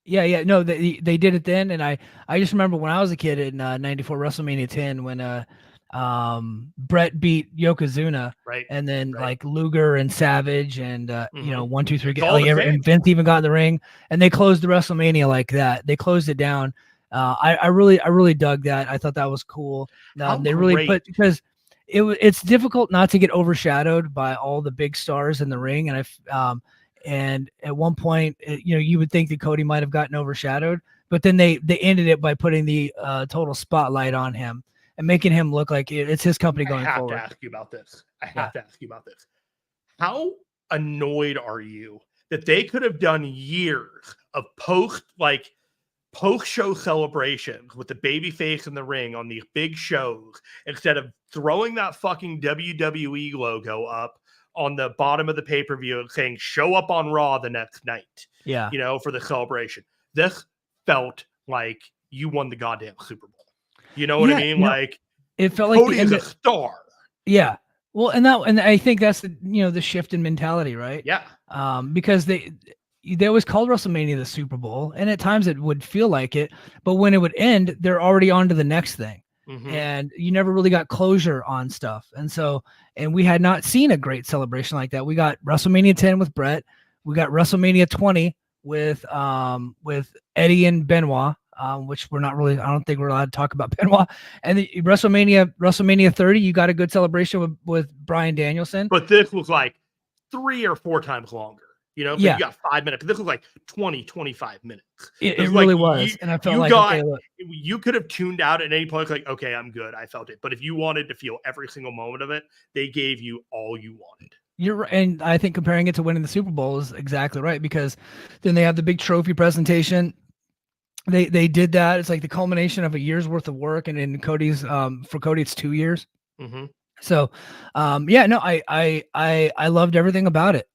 Yeah. No, they did it then, and I just remember when I was a kid in '94 WrestleMania 10 when Brett beat Yokozuna, right? And then Luger and Savage and 1, 2, 3, and Vince even got in the ring, and they closed the WrestleMania like that. They closed it down. I really dug that. I thought that was cool. They really put, because it's difficult not to get overshadowed by all the big stars in the ring. And at one point, you would think that Cody might have gotten overshadowed, but then they ended it by putting the total spotlight on him and making him look like it's his company going forward. I have to ask you about this. How annoyed are you that they could have done years of post-show celebrations with the babyface in the ring on these big shows instead of throwing that fucking WWE logo up on the bottom of the pay-per-view and saying, show up on Raw the next night, for the celebration. This felt like you won the goddamn Super Bowl. You know what I mean? It felt Cody is a star. Yeah. Well, and I think that's the shift in mentality, right? Yeah. Because they always called WrestleMania the Super Bowl, and at times it would feel like it, but when it would end, they're already on to the next thing. and you never really got closure on stuff. And we had not seen a great celebration like that. We got WrestleMania 10 with Brett. We got WrestleMania 20 with Eddie and Benoit, which we're not really, I don't think we're allowed to talk about Benoit. And the WrestleMania 30, you got a good celebration with Bryan Danielson. But this was like 3 or 4 times longer. You know, you got 5 minutes. This was like 20, 25 minutes. It really was. And I felt like, you could have tuned out at any point, like, okay, I'm good. I felt it. But if you wanted to feel every single moment of it, they gave you all you wanted. You're right. And I think comparing it to winning the Super Bowl is exactly right, because then they have the big trophy presentation. They did that. It's like the culmination of a year's worth of work. And in Cody's, for Cody, it's 2 years. So, I loved everything about it.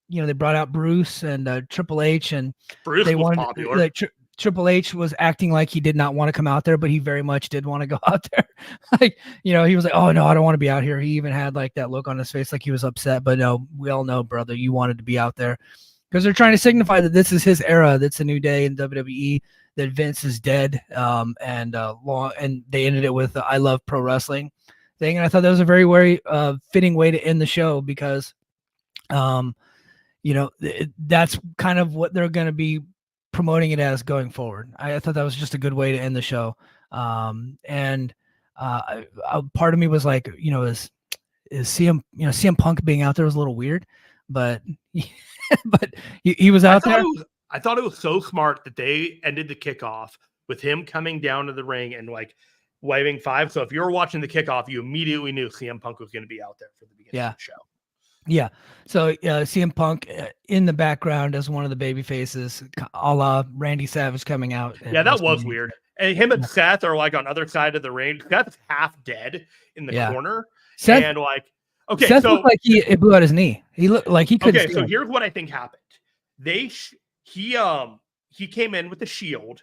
They brought out Bruce and Triple H, and Bruce they was wanted popular. Triple H was acting like he did not want to come out there, but he very much did want to go out there. He was like, "Oh no, I don't want to be out here." He even had like that look on his face, like he was upset. But no, we all know, brother, you wanted to be out there, because they're trying to signify that this is his era. That's a new day in WWE. That Vince is dead, and they ended it with "I love pro wrestling" thing, and I thought that was a very, very fitting way to end the show, because that's kind of what they're going to be promoting it as going forward. I thought that was just a good way to end the show. And part of me was like, is CM Punk being out there was a little weird, but but he was out there. I thought it was so smart that they ended the kickoff with him coming down to the ring and like waving 5. So if you were watching the kickoff, you immediately knew CM Punk was going to be out there for the beginning of the show. Yeah. So CM Punk in the background as one of the baby faces, a la Randy Savage coming out. Yeah, that was weird. And him and Seth are like on other side of the ring. Seth's half dead in the corner. Seth, and like, Seth looked like it blew out his knee. He looked like he couldn't. Okay, so here's what I think happened. He came in with the shield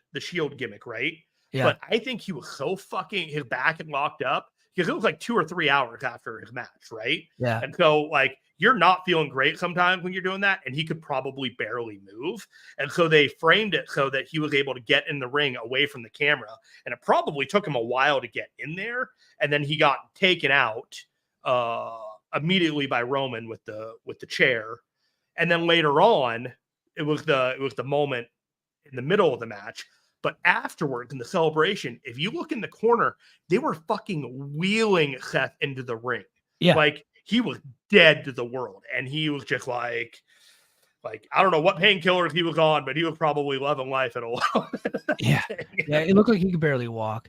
gimmick, right? Yeah. But I think he was so fucking, his back had locked up, because it was like 2 or 3 hours after his match, right? Yeah. And so like, you're not feeling great sometimes when you're doing that, and he could probably barely move. And so they framed it so that he was able to get in the ring away from the camera, and it probably took him a while to get in there. And then he got taken out immediately by Roman with the chair. And then later on, it was the moment in the middle of the match. But afterwards in the celebration, if you look in the corner, they were fucking wheeling Seth into the ring. Yeah. Like, he was dead to the world. And he was just like, I don't know what painkillers he was on, but he was probably loving life at all. Yeah. It looked like he could barely walk.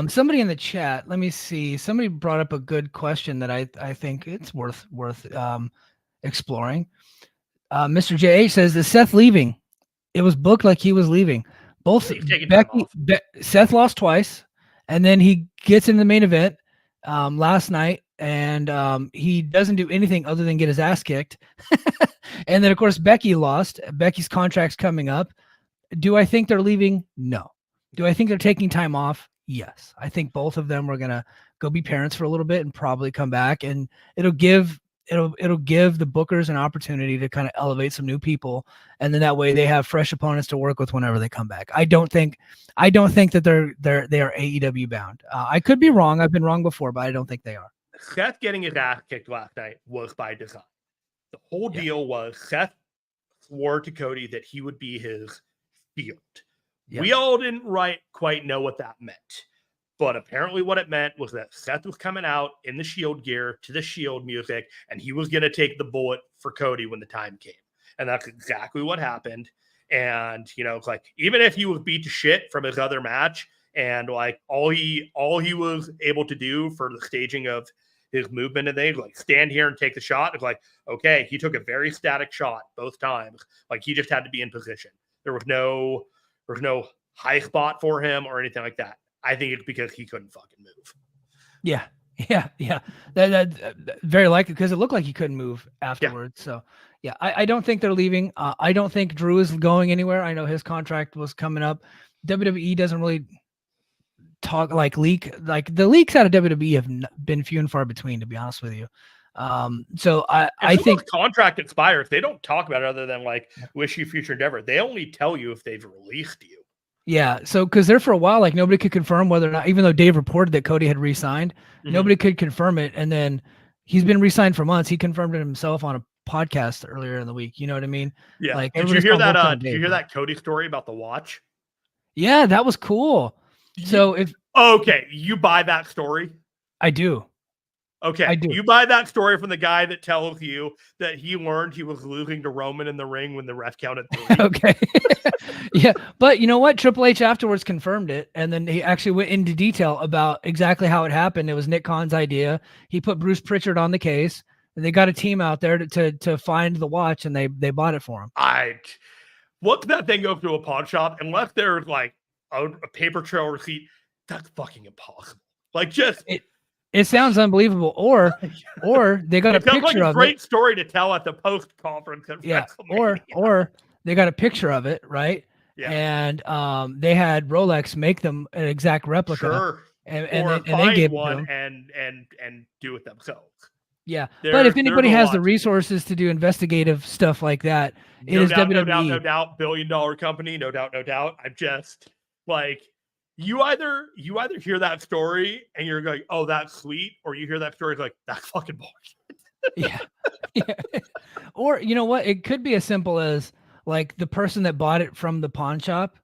Somebody in the chat, let me see. Somebody brought up a good question that I think it's worth exploring. Mr. JH says, is Seth leaving? It was booked like he was leaving. Both Seth lost twice, and then he gets in the main event last night, and he doesn't do anything other than get his ass kicked. And then, of course, Becky lost. Becky's contract's coming up. Do I think they're leaving? No. Do I think they're taking time off? Yes. I think both of them are going to go be parents for a little bit and probably come back, and it'll give the bookers an opportunity to kind of elevate some new people, and then that way they have fresh opponents to work with whenever they come back. I don't think that they are AEW bound. I could be wrong. I've been wrong before, but I don't think they are. Seth getting his ass kicked last night was by design. The whole deal was Seth swore to Cody that he would be his shield. Yeah. We all didn't quite know what that meant. But apparently what it meant was that Seth was coming out in the Shield gear to the Shield music, and he was going to take the bullet for Cody when the time came. And that's exactly what happened. And, it's like, even if he was beat to shit from his other match, and like all he was able to do for the staging of his movement and things, like stand here and take the shot, it's like, okay, he took a very static shot both times. Like, he just had to be in position. There was no high spot for him or anything like that. I think it's because he couldn't fucking move. Yeah. That very likely, because it looked like he couldn't move afterwards. Yeah. So yeah, I don't think they're leaving. I don't think Drew is going anywhere. I know his contract was coming up. WWE doesn't really talk leak. Like, the leaks out of WWE have been few and far between, to be honest with you. So I think contract expires. They don't talk about it other than like wish you future endeavor. They only tell you if they've released you. Yeah, so because there for a while, like nobody could confirm whether or not, even though Dave reported that Cody had re-signed, nobody could confirm it. And then he's been re-signed for months. He confirmed it himself on a podcast earlier in the week. You know what I mean? Yeah. Like Did you everybody's hear still working that? on Did you Dave, hear but- that Cody story about the watch? Yeah, that was cool. So if Okay, you buy that story. I do, Okay, I do. you buy that story from the guy that tells you that he learned he was losing to Roman in the ring when the ref counted 3. Okay. Yeah, but you know what? Triple H afterwards confirmed it, and then he actually went into detail about exactly how it happened. It was Nick Khan's idea. He put Bruce Pritchard on the case, and they got a team out there to find the watch, and they bought it for him. Once that thing goes to a pawn shop, unless there's like a paper trail receipt, that's fucking impossible. Like just It sounds unbelievable, or they got a it sounds picture like a of great it. story to tell at the post conference. Yeah, or they got a picture of it, right? Yeah. And they had Rolex make them an exact replica, Sure. and Or they find gave it to one them. and do it themselves. Yeah, but if anybody there's a has lot the to resources to do investigative stuff like that, it No is doubt, WWE. no doubt, no doubt, $1 billion company, no doubt, no doubt. I'm just like you either hear that story and you're like, oh, that's sweet, or you hear that story like that's fucking bullshit. Yeah. Yeah. Or you know what? It could be as simple as like the person that bought it from the pawn shop,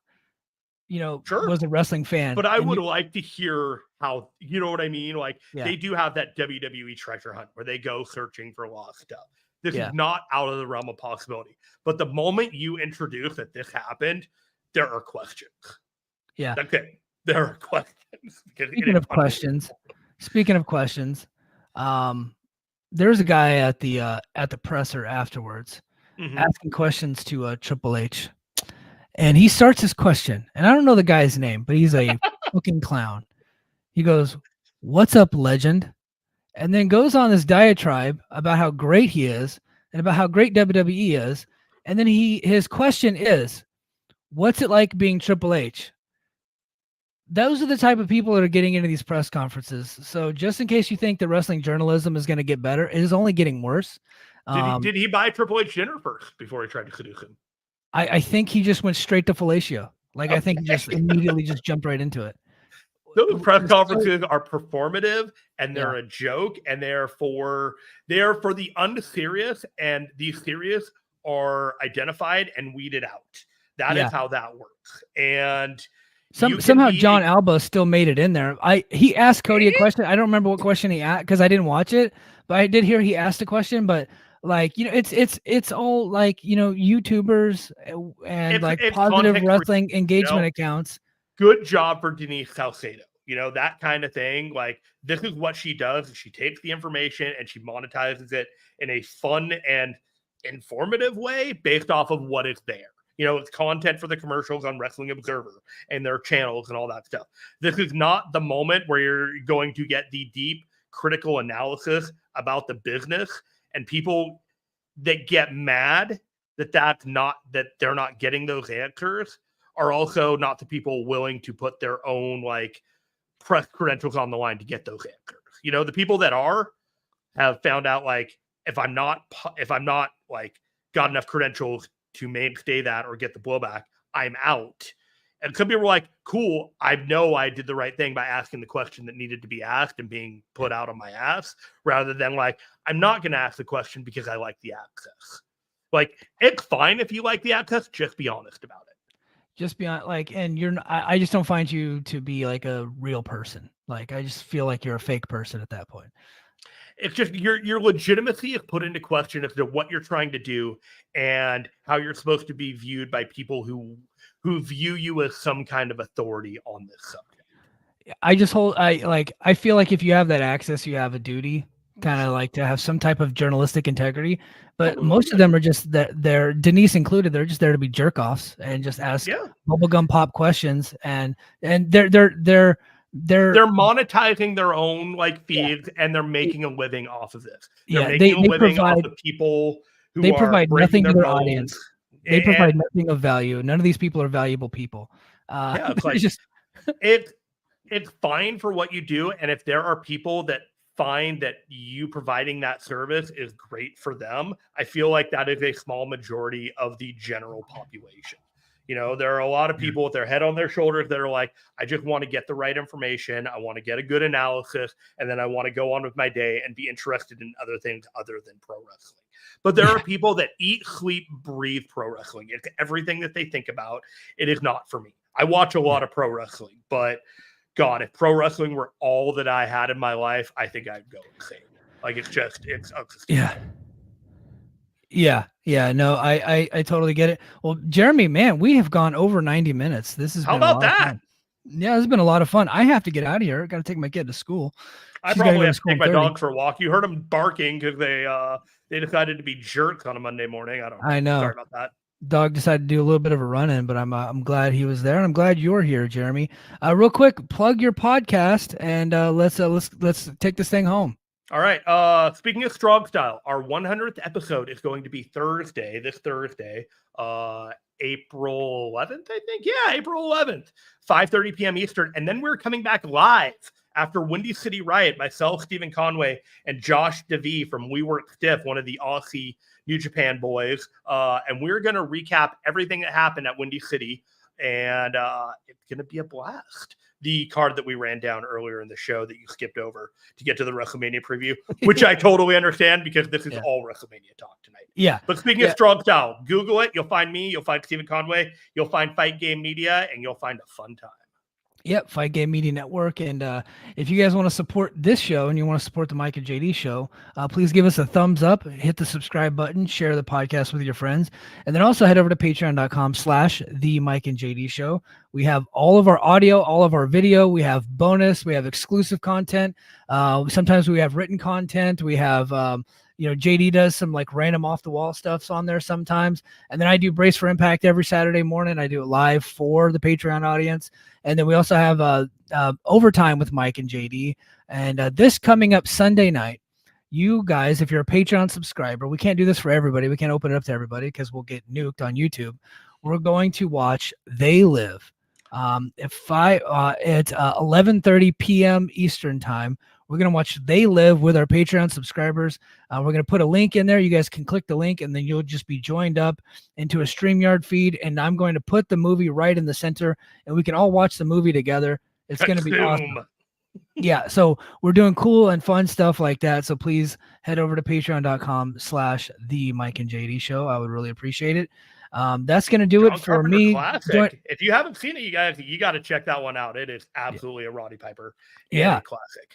Sure. was a wrestling fan. But I and would like to hear how, you know what I mean? Like Yeah. they do have that WWE treasure hunt where they go searching for lost stuff. This Yeah. is not out of the realm of possibility. But the moment you introduce that this happened, there are questions. Yeah. That's it. There are questions. Speaking of questions, there's a guy at the presser afterwards asking questions to Triple H, and he starts his question, and I don't know the guy's name, but he's a fucking clown. He goes, "What's up, legend?" And then goes on this diatribe about how great he is and about how great WWE is, and then his question is, "What's it like being Triple H?" Those are the type of people that are getting into these press conferences. So just in case you think that wrestling journalism is going to get better, it is only getting worse. Did he buy Triple H dinner first before he tried to seduce him? I think he just went straight to fellatio. Like I think he just immediately just jumped right into it. Those press conferences are performative and they're a joke, and they're for the unserious, and the serious are identified and weeded out. That is how that works. And somehow John Alba still made it in there. He asked Cody a question. I don't remember what question he asked because I didn't watch it, but I did hear he asked a question. But like it's all like YouTubers and like positive wrestling engagement accounts. Good job for Denise Salcedo. That kind of thing. Like this is what she does. She takes the information and she monetizes it in a fun and informative way based off of what is there. It's content for the commercials on Wrestling Observer and their channels and all that stuff. This is not the moment where you're going to get the deep critical analysis about the business, and people that get mad that they're not getting those answers are also not the people willing to put their own like press credentials on the line to get those answers. The people that have found out like if I'm not like got enough credentials to mainstay that or get the blowback, I'm out. And some people were like, cool, I know I did the right thing by asking the question that needed to be asked and being put out on my ass, rather than like, I'm not going to ask the question because I like the access. Like, it's fine if you like the access, just be honest about it. Just be like, and I just don't find you to be like a real person. Like, I just feel like you're a fake person at that point. It's just your legitimacy is put into question as to what you're trying to do and how you're supposed to be viewed by people who view you as some kind of authority on this subject. I feel like if you have that access, you have a duty kind of like to have some type of journalistic integrity, but most of them are just they're Denise included. They're just there to be jerk offs and just ask bubblegum pop questions. And they're monetizing their own like feeds and they're making a living off of this. They're making a living off of people who they provide nothing to their audience. They provide nothing of value. None of these people are valuable people. It's like it's fine for what you do. And if there are people that find that you providing that service is great for them, I feel like that is a small majority of the general population. You know, there are a lot of people with their head on their shoulders that are like, I just want to get the right information. I want to get a good analysis. And then I want to go on with my day and be interested in other things other than pro wrestling. But there are people that eat, sleep, breathe pro wrestling. It's everything that they think about. It is not for me. I watch a lot of pro wrestling, but God, if pro wrestling were all that I had in my life, I think I'd go insane. Like it's Yeah. No, I totally get it. Well, Jeremy, man, we have gone over 90 minutes. This has How been about a lot of that? fun. Yeah, this has been a lot of fun. I have to get out of here. Got to take my kid to school. I She's gotta probably go have to school take my at 30. dog for a walk. You heard them barking because they decided to be jerks on a Monday morning. I don't know. I know. Sorry about that. Dog decided to do a little bit of a run-in, but I'm glad he was there, and I'm glad you're here, Jeremy. Real quick, plug your podcast, and let's take this thing home. All right. Speaking of Strong Style, our 100th episode is going to be this Thursday, April 11th, I think. Yeah, April 11th, 5:30 p.m. Eastern. And then we're coming back live after Windy City Riot, myself, Stephen Conway, and Josh DeVee from We Work Stiff, one of the Aussie New Japan boys. And we're going to recap everything that happened at Windy City. And it's going to be a blast. The card that we ran down earlier in the show that you skipped over to get to the WrestleMania preview, which I totally understand because this is all WrestleMania talk tonight. Yeah. But speaking of Strong Style, Google it. You'll find me. You'll find Stephen Conway. You'll find Fight Game Media, and you'll find a fun time. Yep, Fight Game Media Network. And if you guys want to support this show and you want to support the Mike and JD show, please give us a thumbs up, hit the subscribe button, share the podcast with your friends, and then also head over to patreon.com/the Mike and JD show. We have all of our audio, all of our video. We have bonus. We have exclusive content. Sometimes we have written content. We have JD does some like random off the wall stuffs on there sometimes. And then I do Brace for Impact every Saturday morning. I do it live for the Patreon audience. And then we also have Overtime with Mike and JD. And this coming up Sunday night, you guys, if you're a Patreon subscriber, we can't do this for everybody. We can't open it up to everybody because we'll get nuked on YouTube. We're going to watch They Live at 11:30 p.m. Eastern time. We're going to watch They Live with our Patreon subscribers. We're going to put a link in there. You guys can click the link, and then you'll just be joined up into a StreamYard feed. And I'm going to put the movie right in the center, and we can all watch the movie together. It's going to be awesome. Yeah, so we're doing cool and fun stuff like that. So please head over to patreon.com/the Mike and JD show. I would really appreciate it. That's going to do it for me. Classic. If you haven't seen it, you got to check that one out. It is absolutely a Roddy Piper. Yeah. Classic.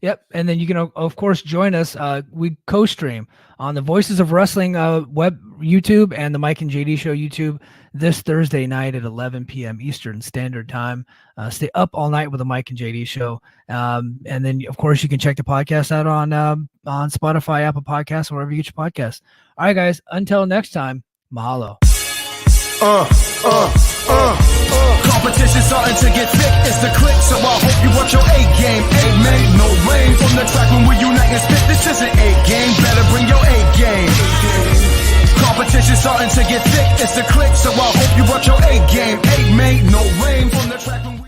Yep. And then you can, of course, join us. We co-stream on the Voices of Wrestling web YouTube and the Mike and JD Show YouTube this Thursday night at 11 p.m. Eastern Standard Time. Stay up all night with the Mike and JD Show. And then, of course, you can check the podcast out on Spotify, Apple Podcasts, wherever you get your podcasts. All right, guys. Until next time, mahalo. Competition starting to get thick, it's the click, so I hope you watch your A game. Mate, no rain from the track when we unite and spit. This isn't A game, better bring your A game. Competition starting to get thick, it's the click, so I hope you watch your A game. Mate, no rain from the track when